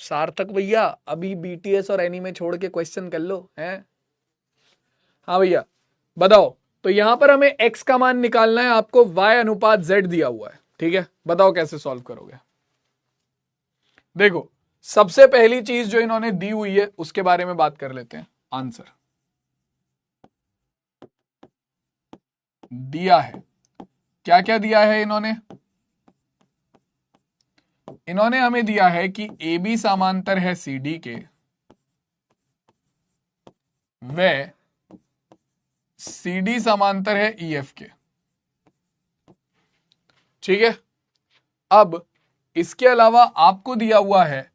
सार्थक भैया, अभी बीटीएस और एनीमे छोड़ के क्वेश्चन कर लो हैं। हाँ भैया बताओ, तो यहां पर हमें x का मान निकालना है, आपको y अनुपात z दिया हुआ है। ठीक है, बताओ कैसे सॉल्व करोगे। देखो, सबसे पहली चीज जो इन्होंने दी हुई है उसके बारे में बात कर लेते हैं। आंसर दिया है, क्या क्या दिया है इन्होंने? इन्होंने हमें दिया है कि AB समांतर है CD के व CD समांतर है EF के। ठीक है, अब इसके अलावा आपको दिया हुआ है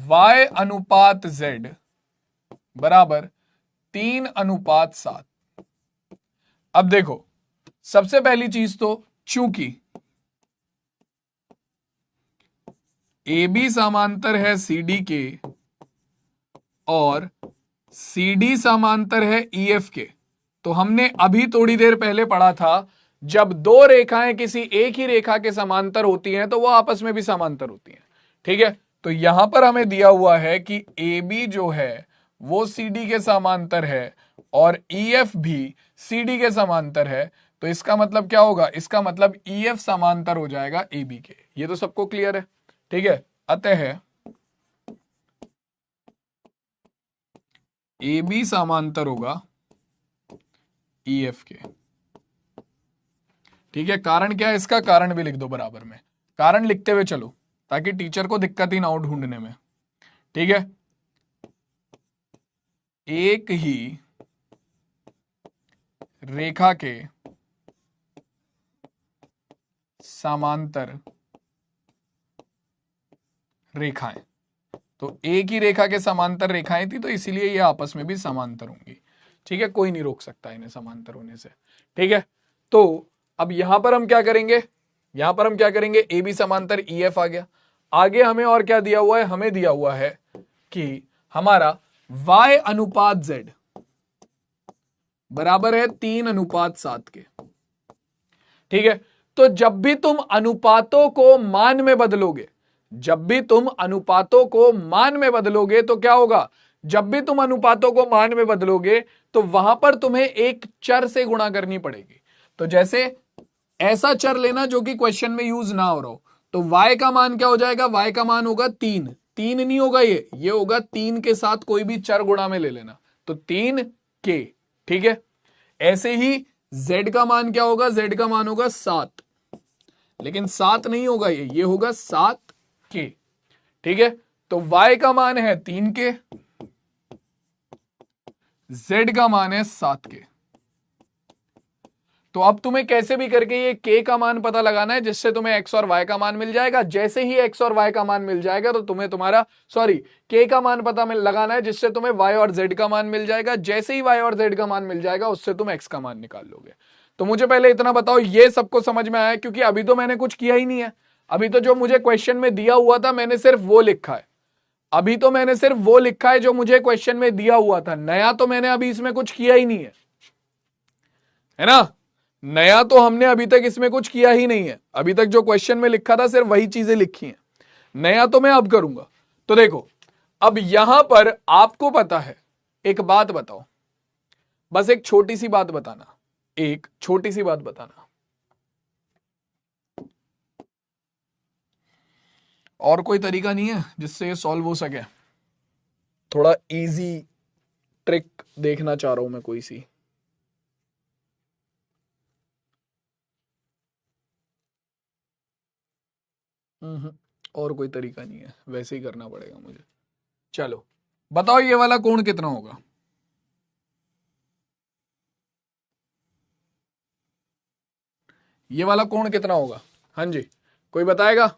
Y अनुपात Z बराबर 3:7। अब देखो, सबसे पहली चीज तो चूंकि AB समांतर है CD के और CD समांतर है EF के, तो हमने अभी थोड़ी देर पहले पढ़ा था, जब दो रेखाएं किसी एक ही रेखा के समांतर होती हैं तो वो आपस में भी समांतर होती हैं। ठीक है, तो यहां पर हमें दिया हुआ है कि AB जो है वो CD के समांतर है और EF भी CD के समांतर है, तो इसका मतलब क्या होगा? इसका मतलब EF समांतर हो जाएगा AB के। ये तो सबको क्लियर है। ठीक है, अतः AB समांतर होगा EF के। ठीक है, कारण क्या है इसका? कारण भी लिख दो बराबर में, कारण लिखते हुए चलो ताकि टीचर को दिक्कत ही ना हो ढूंढने में। ठीक है, एक ही रेखा के समांतर रेखाएं, तो एक ही रेखा के समांतर रेखाएं थी तो इसीलिए ये आपस में भी समांतर होंगी। ठीक है, कोई नहीं रोक सकता इन्हें समांतर होने से। ठीक है, तो अब यहां पर हम क्या करेंगे? यहां पर हम क्या करेंगे? ए बी समांतर ई एफ आ गया। आगे हमें और क्या दिया हुआ है? हमें दिया हुआ है कि हमारा y अनुपात z बराबर है 3:7 के। ठीक है, तो जब भी तुम अनुपातों को मान में बदलोगे, जब भी तुम अनुपातों को मान में बदलोगे तो क्या होगा, जब भी तुम अनुपातों को मान में बदलोगे तो वहां पर तुम्हें एक चर से गुणा करनी पड़ेगी। तो जैसे ऐसा चर लेना जो कि क्वेश्चन में यूज ना हो रहा हो, तो y का मान क्या हो जाएगा, y का मान होगा 3, 3 नहीं होगा ये होगा 3 के साथ कोई भी चर गुणा में ले लेना, तो 3k। ठीक है, ऐसे ही z का मान क्या होगा, z का मान होगा 7, लेकिन 7 नहीं होगा ये होगा 7k। ठीक है, तो y का मान है 3k, z का मान है 7k। तो अब तुम्हें कैसे भी करके ये k का मान पता लगाना है, जिससे तुम्हें x और y का मान मिल जाएगा। जैसे ही x और y का मान मिल जाएगा तो तुम्हें k का मान पता लगाना है, जिससे तुम्हें y और z का मान मिल जाएगा। जैसे ही y और z का मान मिल जाएगा उससे तुम x का मान निकाल लोगे। तो मुझे पहले इतना बताओ, ये सबको समझ में आया? क्योंकि अभी तो मैंने कुछ किया ही नहीं है, अभी तो जो मुझे क्वेश्चन में दिया हुआ था मैंने सिर्फ वो लिखा है। अभी तो मैंने सिर्फ वो लिखा है जो मुझे क्वेश्चन में दिया हुआ था, नया तो मैंने अभी इसमें कुछ किया ही नहीं है ना? नया तो हमने अभी तक इसमें कुछ किया ही नहीं है। अभी तक जो क्वेश्चन में लिखा था सिर्फ वही चीजें लिखी हैं, नया तो मैं अब करूंगा। तो देखो, अब यहां पर आपको पता है, एक बात बताओ, बस एक छोटी सी बात बताना, एक छोटी सी बात बताना, और कोई तरीका नहीं है जिससे ये सॉल्व हो सके? थोड़ा इजी ट्रिक देखना चाह रहा हूं मैं कोई सी। और कोई तरीका नहीं है, वैसे ही करना पड़ेगा मुझे। चलो बताओ, ये वाला कोण कितना होगा? ये वाला कोण कितना होगा? हाँ जी, कोई बताएगा?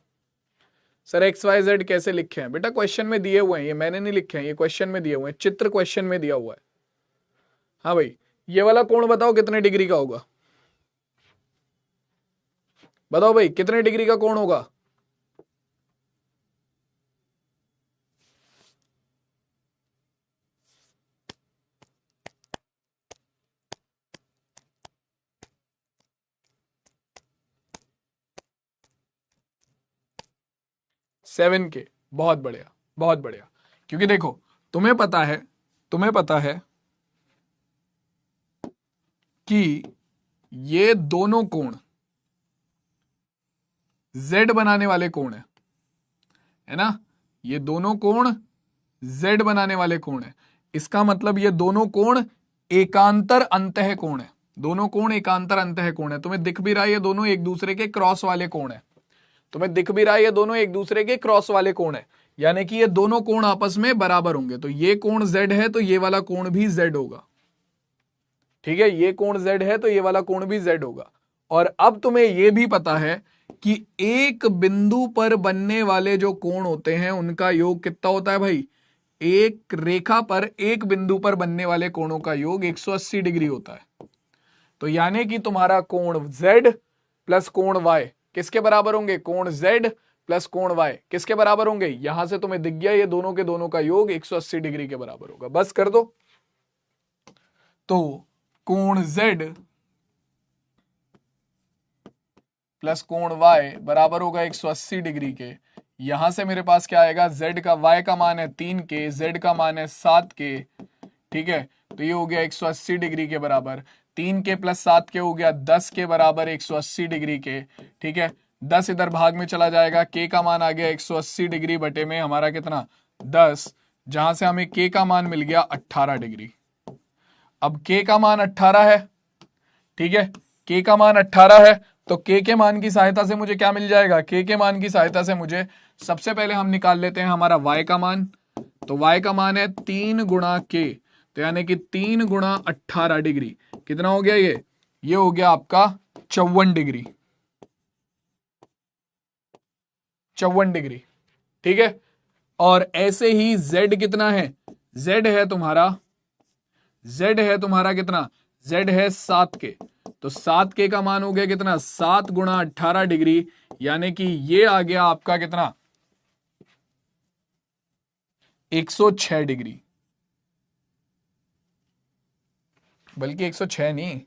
सर एक्स वाई जेड कैसे लिखे हैं? बेटा क्वेश्चन में दिए हुए हैं, ये मैंने नहीं लिखे हैं, ये क्वेश्चन में दिए हुए हैं, चित्र क्वेश्चन में दिया हुआ है। हाँ भाई, ये वाला कोण बताओ कितने डिग्री का होगा? बताओ भाई, कितने डिग्री का कोण होगा? सेवन के। बहुत बढ़िया, बहुत बढ़िया। क्योंकि देखो, तुम्हें पता है कि ये दोनों कोण z बनाने वाले कोण है ना? ये दोनों कोण z बनाने वाले कोण है। इसका मतलब ये दोनों कोण एकांतर अंतः कोण है, दोनों कोण एकांतर अंतः कोण है। तुम्हें दिख भी रहा है ये दोनों एक दूसरे के क्रॉस वाले कोण है, तुम्हें दिख भी रहा है ये दोनों एक दूसरे के क्रॉस वाले कोण है, यानी कि ये दोनों कोण आपस में बराबर होंगे। तो ये कोण z है तो ये वाला कोण भी z होगा। ठीक है, ये कोण z है तो ये वाला कोण भी z होगा। और अब तुम्हें ये भी पता है कि एक बिंदु पर बनने वाले जो कोण होते हैं उनका योग कितना होता है भाई? एक रेखा पर एक बिंदु पर बनने वाले कोणों का योग 180 डिग्री होता है। तो यानी कि तुम्हारा कोण z प्लस कोण y किसके बराबर होंगे? कोण z प्लस कोण y किसके बराबर होंगे? यहां से तुम्हें दिख गया, ये दोनों के दोनों का योग 180 डिग्री के बराबर होगा। बस कर दो। तो कोण z प्लस कोण y बराबर होगा 180 डिग्री के। यहां से मेरे पास क्या आएगा? z का, y का मान है 3k, z का मान है 7k। ठीक है, तो ये हो गया 180 डिग्री के बराबर। 3k प्लस 7k हो गया 10 के बराबर 180 डिग्री के। ठीक है, 10 इधर भाग में चला जाएगा, k का मान आ गया 180 डिग्री बटे में हमारा कितना? 10, जहां से हमें k का मान मिल गया 18 डिग्री। अब k का मान 18 है, ठीक है, k का मान 18 है, तो k के मान की सहायता से मुझे क्या मिल जाएगा? k के मान की सहायता से मुझे सबसे पहले हम निकाल लेते हैं हमारा y का मान। तो y का मान है 3 गुणा k, तो यानी कि 3 गुणा 18 डिग्री कितना हो गया? ये हो गया आपका 54 डिग्री, 54 डिग्री। ठीक है, और ऐसे ही z कितना है? z है तुम्हारा कितना? z है 7k, तो 7k का मान हो गया कितना? 7 गुणा 18 डिग्री, यानी कि ये आ गया आपका कितना? 106 डिग्री, बल्कि 106 नहीं,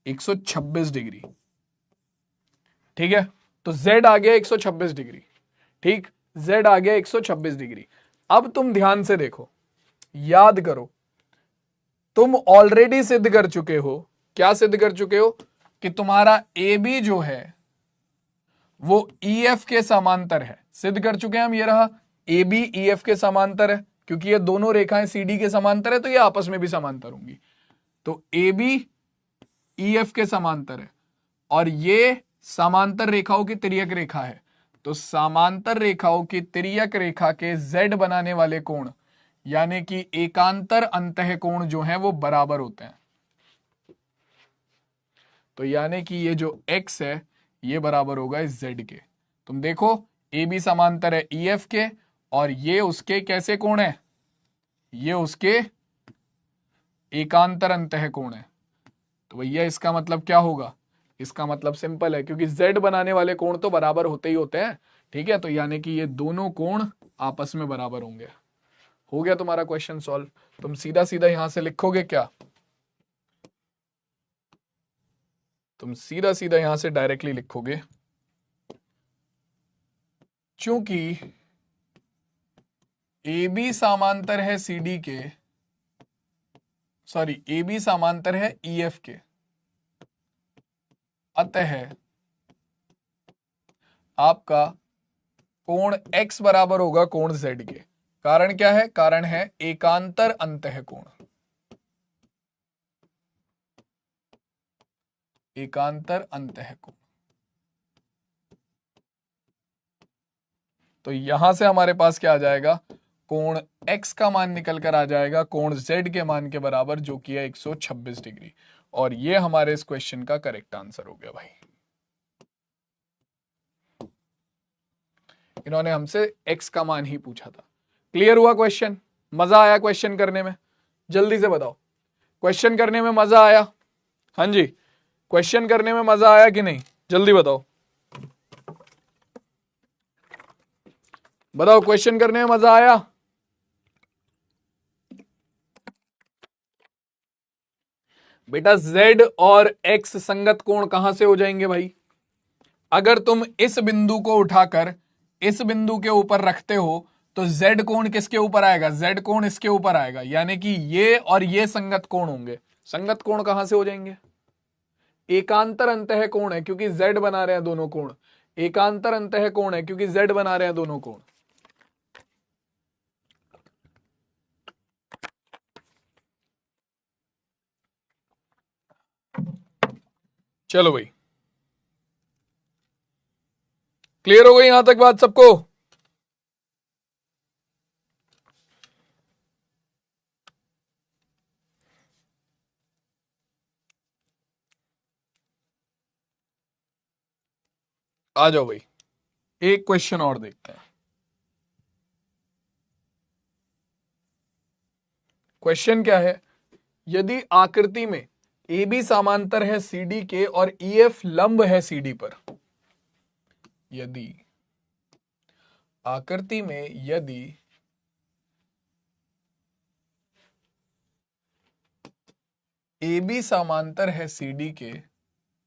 126 डिग्री। ठीक है, तो z आ गया 126 डिग्री। ठीक, z आ गया 126 डिग्री। अब तुम ध्यान से देखो, याद करो, तुम ऑलरेडी सिद्ध कर चुके हो, क्या सिद्ध कर चुके हो, कि तुम्हारा ए बी जो है वो ई एफ के समांतर है। सिद्ध कर चुके हैं हम, ये रहा ए बी ई एफ के समांतर है, क्योंकि ये दोनों रेखाएं सी डी के समांतर है तो ये आपस में भी समांतर होंगी। तो ए बी ई एफ के समांतर है और ये समांतर रेखाओं की तिर्यक रेखा है। तो समांतर रेखाओं की तिर्यक रेखा के z बनाने वाले कोण यानी कि एकांतर अंतः कोण जो है वो बराबर होते हैं। तो यानी कि ये जो x है ये बराबर होगा इस z के। तुम देखो ए बी समांतर है ई एफ के और ये उसके कैसे कोण है, ये उसके एकांतर अंतः कोण है। तो भैया इसका मतलब क्या होगा, इसका मतलब सिंपल है, क्योंकि z बनाने वाले कोण तो बराबर होते ही होते हैं, ठीक है। तो यानी कि ये दोनों कोण आपस में बराबर होंगे। हो गया तुम्हारा क्वेश्चन सॉल्व। तुम सीधा सीधा यहां से लिखोगे क्या, तुम सीधा सीधा यहां से डायरेक्टली लिखोगे, चूंकि ए बी समांतर है सी डी के, सॉरी ए बी समांतर है ई एफ के, अतः आपका कोण x बराबर होगा कोण z के। कारण क्या है, कारण है एकांतर अंतः कोण, एकांतर अंतः कोण। तो यहां से हमारे पास क्या आ जाएगा, कोण x का मान निकल कर आ जाएगा कोण z के मान के बराबर, जो कि है 126 डिग्री। और ये हमारे इस क्वेश्चन का करेक्ट आंसर हो गया भाई। इन्होंने हमसे x का मान ही पूछा था। क्लियर हुआ क्वेश्चन, मजा आया क्वेश्चन करने में, जल्दी से बताओ, क्वेश्चन करने में मजा आया, हाँ जी, क्वेश्चन करने में मजा आया कि नहीं, जल्दी बताओ, बताओ क्वेश्चन करने में मजा आया। बेटा z और x संगत कोण कहां से हो जाएंगे भाई, अगर तुम इस बिंदु को उठाकर इस बिंदु के ऊपर रखते हो तो z कोण किसके ऊपर आएगा, z कोण इसके ऊपर आएगा, यानी कि ये और ये संगत कोण होंगे। संगत कोण कहां से हो जाएंगे, एकांतर अंतः कोण है क्योंकि z बना रहे हैं दोनों कोण, एकांतर अंतः कोण है क्योंकि z बना रहे हैं दोनों कोण। चलो भाई, क्लियर हो गई यहां तक बात सबको। आ जाओ भाई, एक क्वेश्चन और देखते हैं। क्वेश्चन क्या है, यदि आकृति में ए बी समांतर है सी डी के और ई एफ लंब है सी डी पर, यदि आकृति में यदि ए बी समांतर है सी डी के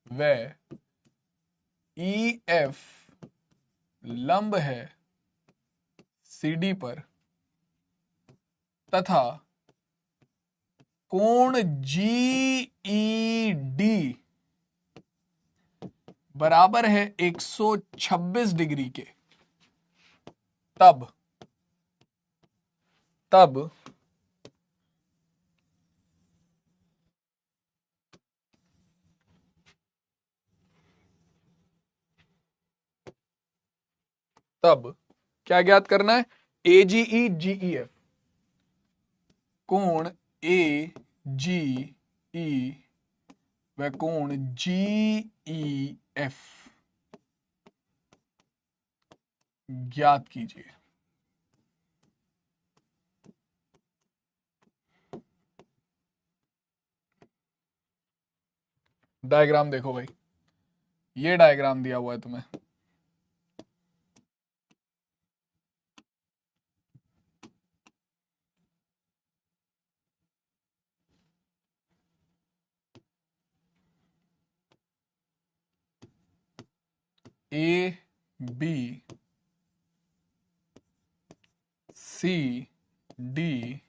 व ई एफ लंब है सी डी पर तथा कोण जी ई डी बराबर है 126 डिग्री के, तब तब तब क्या ज्ञात करना है, ए जी ई जी ई एफ, कोण ए जी ई व कोण जी ई एफ ज्ञात कीजिए। डायग्राम देखो भाई, ये डायग्राम दिया हुआ है तुम्हें, ए बी सी डी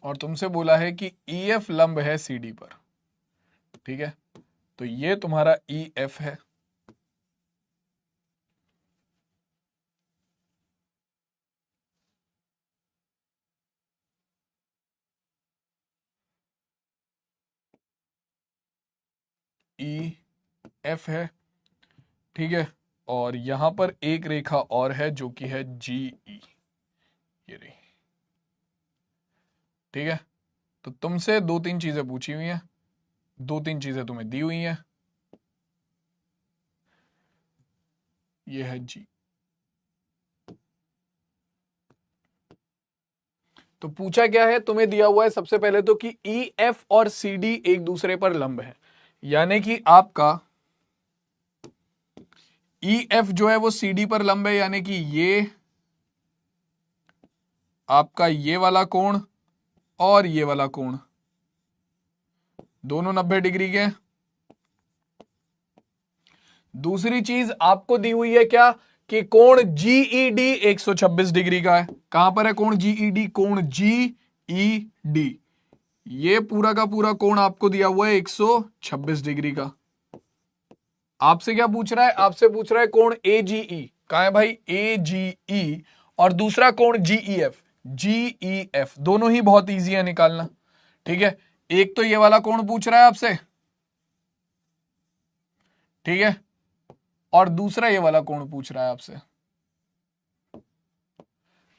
और तुमसे बोला है कि ई एफ लंब है सी डी पर, ठीक है, तो ये तुम्हारा ई एफ है, ई एफ है, ठीक है, और यहां पर एक रेखा और है जो कि है जी ई, ये रही, ठीक है। तो तुमसे दो तीन चीजें पूछी हुई हैं, दो तीन चीजें तुम्हें दी हुई हैं, ये है जी। तो पूछा क्या है, तुम्हें दिया हुआ है सबसे पहले तो कि ई एफ और सी डी एक दूसरे पर लंब है, यानी कि आपका ई एफ जो है वो सी डी पर लंब है, यानी कि ये आपका ये वाला कोण और ये वाला कोण दोनों 90 डिग्री के। दूसरी चीज आपको दी हुई है क्या, कि कोण जीईडी 126 डिग्री का है। कहां पर है कोण जीईडी, कोण जीईडी ये पूरा का पूरा कोण आपको दिया हुआ है 126 डिग्री का। आपसे क्या पूछ रहा है, आपसे पूछ रहा है कोण एजीई, कहां है भाई एजीई, और दूसरा कोण जीईएफ, जीईएफ दोनों ही बहुत इजी है निकालना, ठीक है। एक तो ये वाला कोण पूछ रहा है आपसे, ठीक है, और दूसरा ये वाला कोण पूछ रहा है आपसे।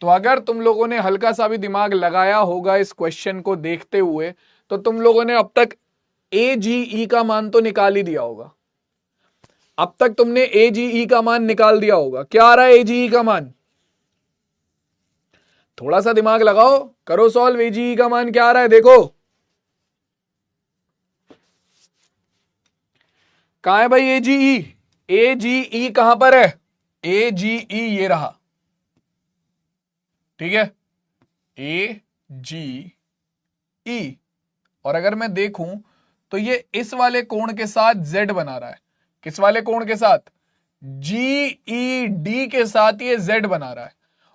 तो अगर तुम लोगों ने हल्का सा भी दिमाग लगाया होगा इस क्वेश्चन को देखते हुए, तो तुम लोगों ने अब तक एजीई का मान तो निकाल ही दिया होगा। अब तक तुमने एजीई का मान निकाल दिया होगा। क्या आ रहा है एजीई का मान, थोड़ा सा दिमाग लगाओ, करो सॉल्व। एजीई का मान क्या आ रहा है, देखो कहां है भाई एजीई, एजीई कहां पर है, एजीई ये रहा, ठीक है, ए जी ई। और अगर मैं देखूं तो ये इस वाले कोण के साथ जेड बना रहा है, किस वाले कोण के साथ, जीईडी के साथ ये जेड बना रहा है।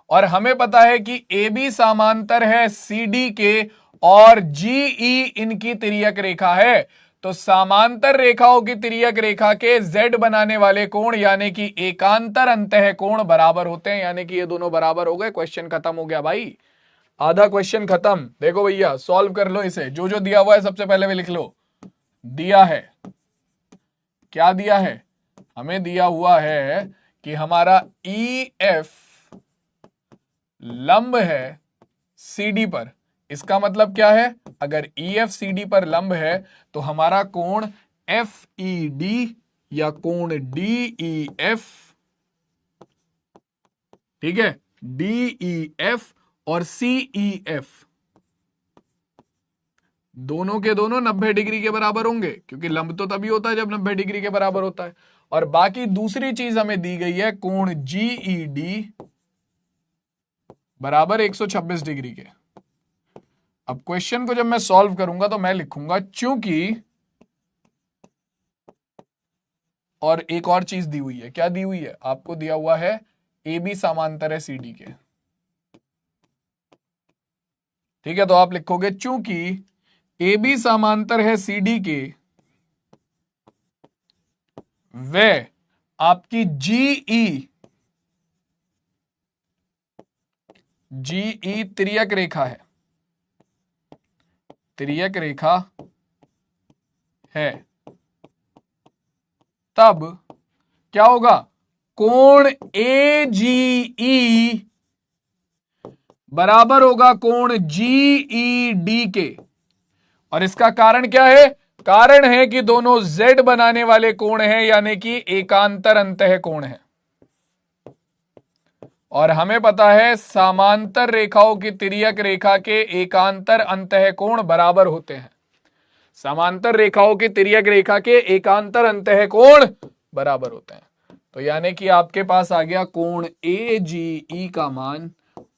और हमें पता है कि ए बी समांतर है सी डी के और जीई इनकी तिर्यक रेखा है। तो समांतर रेखाओं की तिर्यक रेखा के जेड बनाने वाले कोण यानी कि एकांतर अंतः कोण बराबर होते हैं, यानी कि ये दोनों बराबर हो गए। क्वेश्चन खत्म हो गया भाई, आधा क्वेश्चन खत्म। देखो भैया सॉल्व कर लो इसे, जो जो दिया हुआ है सबसे पहले भी लिख लो। दिया है, क्या दिया है, हमें दिया हुआ है कि हमारा ई एफ लंब है सी डी पर। इसका मतलब क्या है, अगर ई एफ सी डी पर लंब है तो हमारा कोण एफ ई डी या कोण डी ई एफ, ठीक है, डी ई एफ और सी ई एफ दोनों के दोनों 90 डिग्री के बराबर होंगे, क्योंकि लंब तो तभी होता है जब 90 डिग्री के बराबर होता है। और बाकी दूसरी चीज हमें दी गई है कोण जीईडी बराबर 126 डिग्री के। अब क्वेश्चन को जब मैं सॉल्व करूंगा तो मैं लिखूंगा चूंकि, और एक और चीज दी हुई है, क्या दी हुई है, आपको दिया हुआ है ए बी समांतर है सी डी के, ठीक है। तो आप लिखोगे चूंकि ए बी समांतर है सी डी के, वे आपकी जीई जीई तिर्यक रेखा है, तिर्यक रेखा है, तब क्या होगा, कोण ए जी ई बराबर होगा कोण जीई डी के। और इसका कारण क्या है, कारण है कि दोनों z बनाने वाले कोण हैं, यानी कि एकांतर अंतः कोण है। और हमें पता है समांतर रेखाओं की तिर्यक रेखा के एकांतर अंतः कोण बराबर होते हैं, समांतर रेखाओं की तिर्यक रेखा के एकांतर अंतः कोण बराबर होते हैं। तो यानी कि आपके पास आ गया कोण ए जी ई का मान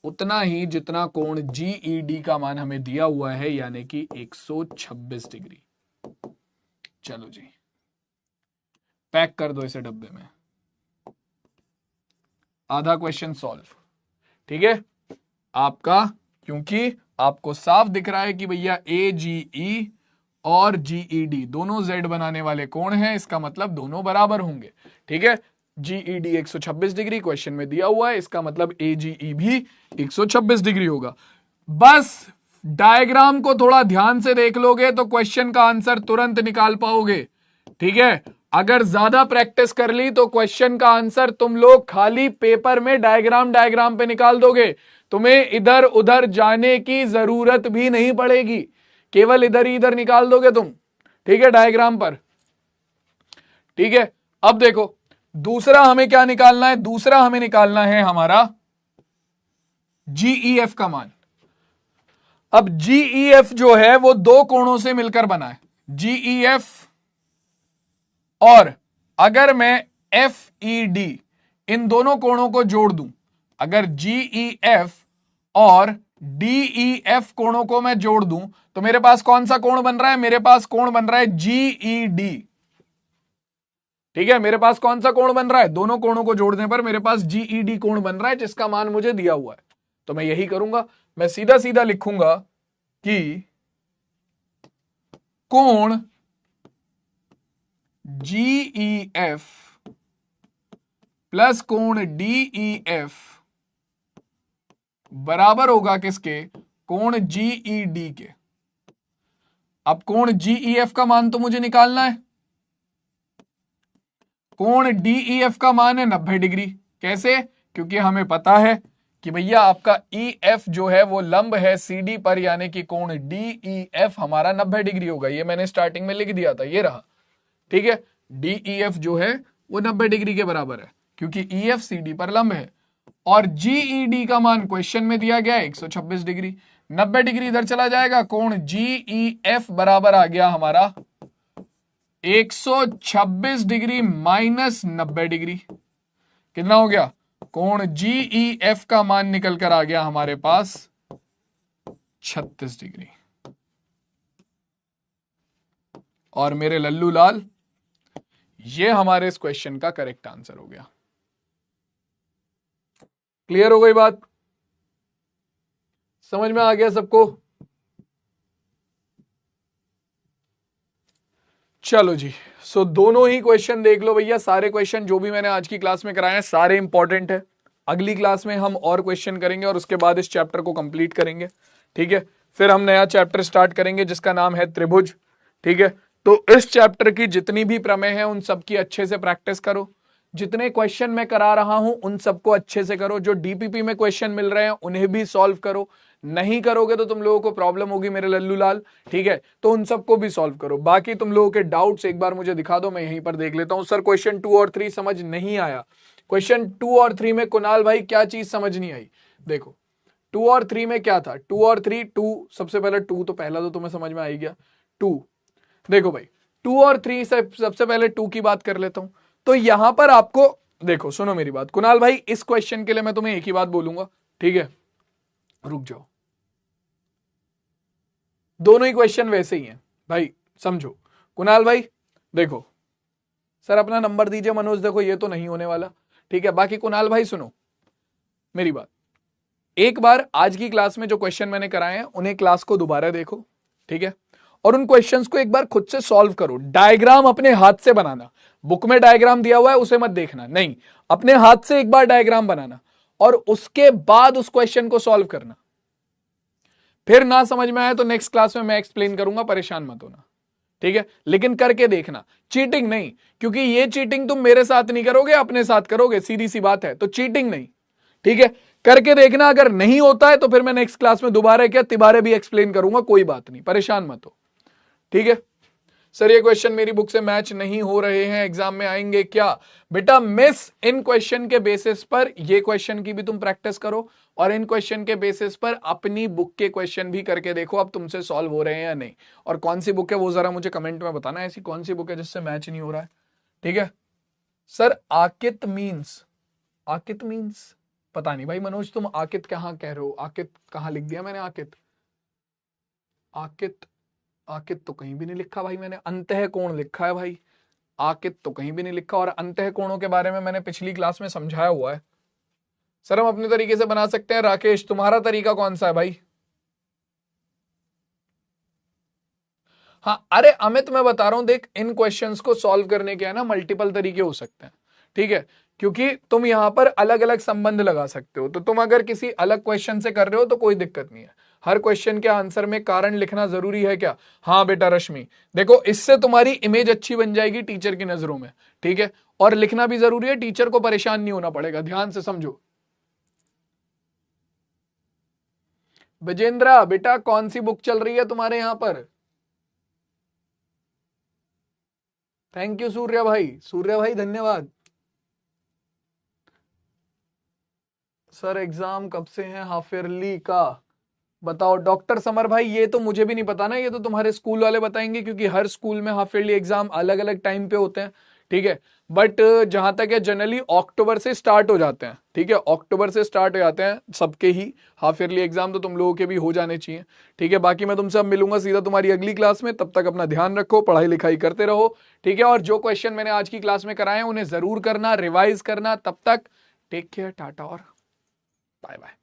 उतना ही जितना कोण जीईडी का मान हमें दिया हुआ है, यानी कि 126 डिग्री। चलो जी पैक कर दो इसे डब्बे में, आधा क्वेश्चन सॉल्व, ठीक है आपका, क्योंकि आपको साफ दिख रहा है कि भैया AGE और GED दोनों Z बनाने वाले कोण हैं, इसका मतलब दोनों बराबर होंगे। ठीक है, GED 126 डिग्री क्वेश्चन में दिया हुआ है, इसका मतलब AGE भी 126 डिग्री होगा। बस डायग्राम को थोड़ा ध्यान से देख लोगे तो क्वेश्चन का आंसर तुरंत निकाल पाओगे। ठीक है, अगर ज्यादा प्रैक्टिस कर ली तो क्वेश्चन का आंसर तुम लोग खाली पेपर में डायग्राम पे निकाल दोगे, तुम्हें इधर उधर जाने की जरूरत भी नहीं पड़ेगी, केवल इधर ही इधर निकाल दोगे तुम। ठीक है, डायग्राम पर। ठीक है, अब देखो दूसरा हमें क्या निकालना है, दूसरा हमें निकालना है हमारा GEF का मान। अब GEF जो है वो दो कोणों से मिलकर बना है, GEF, और अगर मैं FED इन दोनों कोणों को जोड़ दूं, अगर GEF और DEF कोणों को मैं जोड़ दूं तो मेरे पास कौन सा कोण बन रहा है, मेरे पास कोण बन रहा है GED। ठीक है, मेरे पास कौन सा कोण बन रहा है, दोनों कोणों को जोड़ने पर मेरे पास GED कोण बन रहा है, जिसका मान मुझे दिया हुआ है। तो मैं यही करूंगा, मैं सीधा सीधा लिखूंगा कि कोण GEF प्लस कोण DEF बराबर होगा किसके, कोण GED के। अब कोण GEF का मान तो मुझे निकालना है, कोण DEF का मान है 90 डिग्री। कैसे, क्योंकि हमें पता है कि भैया आपका EF जो है वो लंब है CD पर, यानी कि कोण DEF हमारा 90 डिग्री होगा। ये मैंने स्टार्टिंग में लिख दिया था, ये रहा। ठीक है, DEF जो है वो 90 डिग्री के बराबर है, क्योंकि EF CD पर लंब है, और GED का मान क्वेश्चन में दिया गया है 126 डिग्री। 90 डिग्री इधर चला जाएगा, कोण GEF बराबर आ गया हमारा 126 डिग्री माइनस 90 डिग्री। कितना हो गया, कोण GEF का मान निकल कर आ गया हमारे पास 36 डिग्री। और मेरे लल्लू लाल, ये हमारे इस क्वेश्चन का करेक्ट आंसर हो गया। क्लियर हो गई बात, समझ में आ गया सबको? चलो जी, सो दोनों ही क्वेश्चन देख लो भैया। सारे क्वेश्चन जो भी मैंने आज की क्लास में कराए हैं सारे इंपॉर्टेंट है। अगली क्लास में हम और क्वेश्चन करेंगे और उसके बाद इस चैप्टर को कंप्लीट करेंगे। ठीक है, फिर हम नया चैप्टर स्टार्ट करेंगे जिसका नाम है त्रिभुज। ठीक है, तो इस चैप्टर की जितनी भी प्रमेय है उन सब की अच्छे से प्रैक्टिस करो। जितने क्वेश्चन मैं करा रहा हूं उन सबको अच्छे से करो। जो डीपीपी में क्वेश्चन मिल रहे हैं उन्हें भी सॉल्व करो। नहीं करोगे तो तुम लोगों को प्रॉब्लम होगी मेरे लल्लू लाल। ठीक है, तो उन सबको भी सॉल्व करो। बाकी तुम लोगों के डाउट्स एक बार मुझे दिखा दो, मैं यहीं पर देख लेता हूं। सर क्वेश्चन 2 और 3 समझ नहीं आया। क्वेश्चन 2 और 3 में कुणाल भाई क्या चीज समझ नहीं आई? देखो 2 और 3 में क्या था, 2 और 3, 2 सबसे पहले 2 तो पहला तो तुम्हें समझ में आ ही गया। 2 देखो भाई, 2 और 3 से सबसे पहले 2 की बात कर लेता हूं। तो यहां पर आपको देखो, सुनो मेरी बात कुणाल भाई, इस क्वेश्चन के लिए मैं तुम्हें एक ही बात बोलूंगा। ठीक है, रुक जाओ, दोनों ही क्वेश्चन वैसे ही हैं भाई, समझो। कुणाल भाई देखो, सर अपना नंबर दीजिए। मनोज देखो ये तो नहीं होने वाला। ठीक है, बाकी कुणाल भाई सुनो मेरी बात, एक बार आज की क्लास में जो क्वेश्चन मैंने कराए हैं उन्हें क्लास को दोबारा देखो। ठीक है, और उन क्वेश्चंस को एक बार खुद से सॉल्व करो। डायग्राम अपने हाथ से बनाना, बुक में डायग्राम दिया हुआ है उसे मत देखना, नहीं, अपने हाथ से एक बार डायग्राम बनाना और उसके बाद उस क्वेश्चन को सॉल्व करना। फिर ना समझ में आए तो नेक्स्ट क्लास में मैं एक्सप्लेन करूंगा, परेशान मत होना। ठीक है, लेकिन करके देखना, चीटिंग नहीं, क्योंकि ये चीटिंग तुम मेरे साथ नहीं करोगे, अपने साथ करोगे, सीधी सी बात है। तो चीटिंग नहीं, ठीक है, करके देखना। अगर नहीं होता है तो फिर मैं नेक्स्ट क्लास में दोबारा क्या तिबारे भी एक्सप्लेन करूंगा, कोई बात नहीं, परेशान मत हो। ठीक है, सर ये क्वेश्चन मेरी बुक से मैच नहीं हो रहे हैं, एग्जाम में आएंगे क्या? बेटा मिस इन क्वेश्चन के बेसिस पर ये क्वेश्चन की भी तुम प्रैक्टिस करो और इन क्वेश्चन के बेसिस पर अपनी बुक के क्वेश्चन भी करके देखो अब तुमसे सॉल्व हो रहे हैं या नहीं। और कौन सी बुक है वो जरा मुझे कमेंट में बताना, ऐसी कौन सी बुक है जिससे मैच नहीं हो रहा है। ठीक है सर, आकित मीन्स पता नहीं भाई मनोज, तुम आकित कहां कह रहे हो? आकित कहां लिख दिया मैंने? आकित तो कहीं भी नहीं लिखा भाई मैंने। अंतः कोण लिखा है भाई, आकित तो कहीं भी नहीं लिखा। और अंतः कोणों के बारे में मैंने पिछली क्लास में समझाया हुआ है। सर हम अपने तरीके से बना सकते हैं। राकेश तुम्हारा तरीका कौन सा है भाई? हाँ अरे अमित मैं बता रहा हूं, देख इन क्वेश्चंस को सॉल्व करने के है ना मल्टीपल तरीके हो सकते हैं, ठीक है, क्योंकि तुम यहां पर अलग अलग संबंध लगा सकते हो। तो तुम अगर किसी अलग क्वेश्चन से कर रहे हो तो कोई दिक्कत नहीं है। हर क्वेश्चन के आंसर में कारण लिखना जरूरी है क्या? हाँ बेटा रश्मि, देखो इससे तुम्हारी इमेज अच्छी बन जाएगी टीचर की नजरों में, ठीक है, और लिखना भी जरूरी है, टीचर को परेशान नहीं होना पड़ेगा, ध्यान से समझो। विजेंद्रा बेटा कौन सी बुक चल रही है तुम्हारे यहां पर? थैंक यू सूर्या भाई, सूर्या भाई धन्यवाद। सर एग्जाम कब से है हाफ ईयरली का? बताओ डॉक्टर समर भाई, ये तो मुझे भी नहीं पता ना, ये तो तुम्हारे स्कूल वाले बताएंगे, क्योंकि हर स्कूल में हाफ ईयरली एग्जाम अलग अलग टाइम पे होते हैं, ठीक है। बट जहां तक है जनरली अक्टूबर से स्टार्ट हो जाते हैं, ठीक है, अक्टूबर से स्टार्ट हो जाते हैं सबके ही हाफ ईयरली एग्जाम, तो तुम लोगों के भी हो जाने चाहिए, ठीक है। बाकी मैं तुमसे अब मिलूंगा सीधा तुम्हारी अगली क्लास में, तब तक अपना ध्यान रखो, पढ़ाई लिखाई करते रहो, ठीक है। और जो क्वेश्चन मैंने आज की क्लास में कराए हैं उन्हें जरूर करना, रिवाइज करना। तब तक टेक केयर, टाटा और बाय बाय।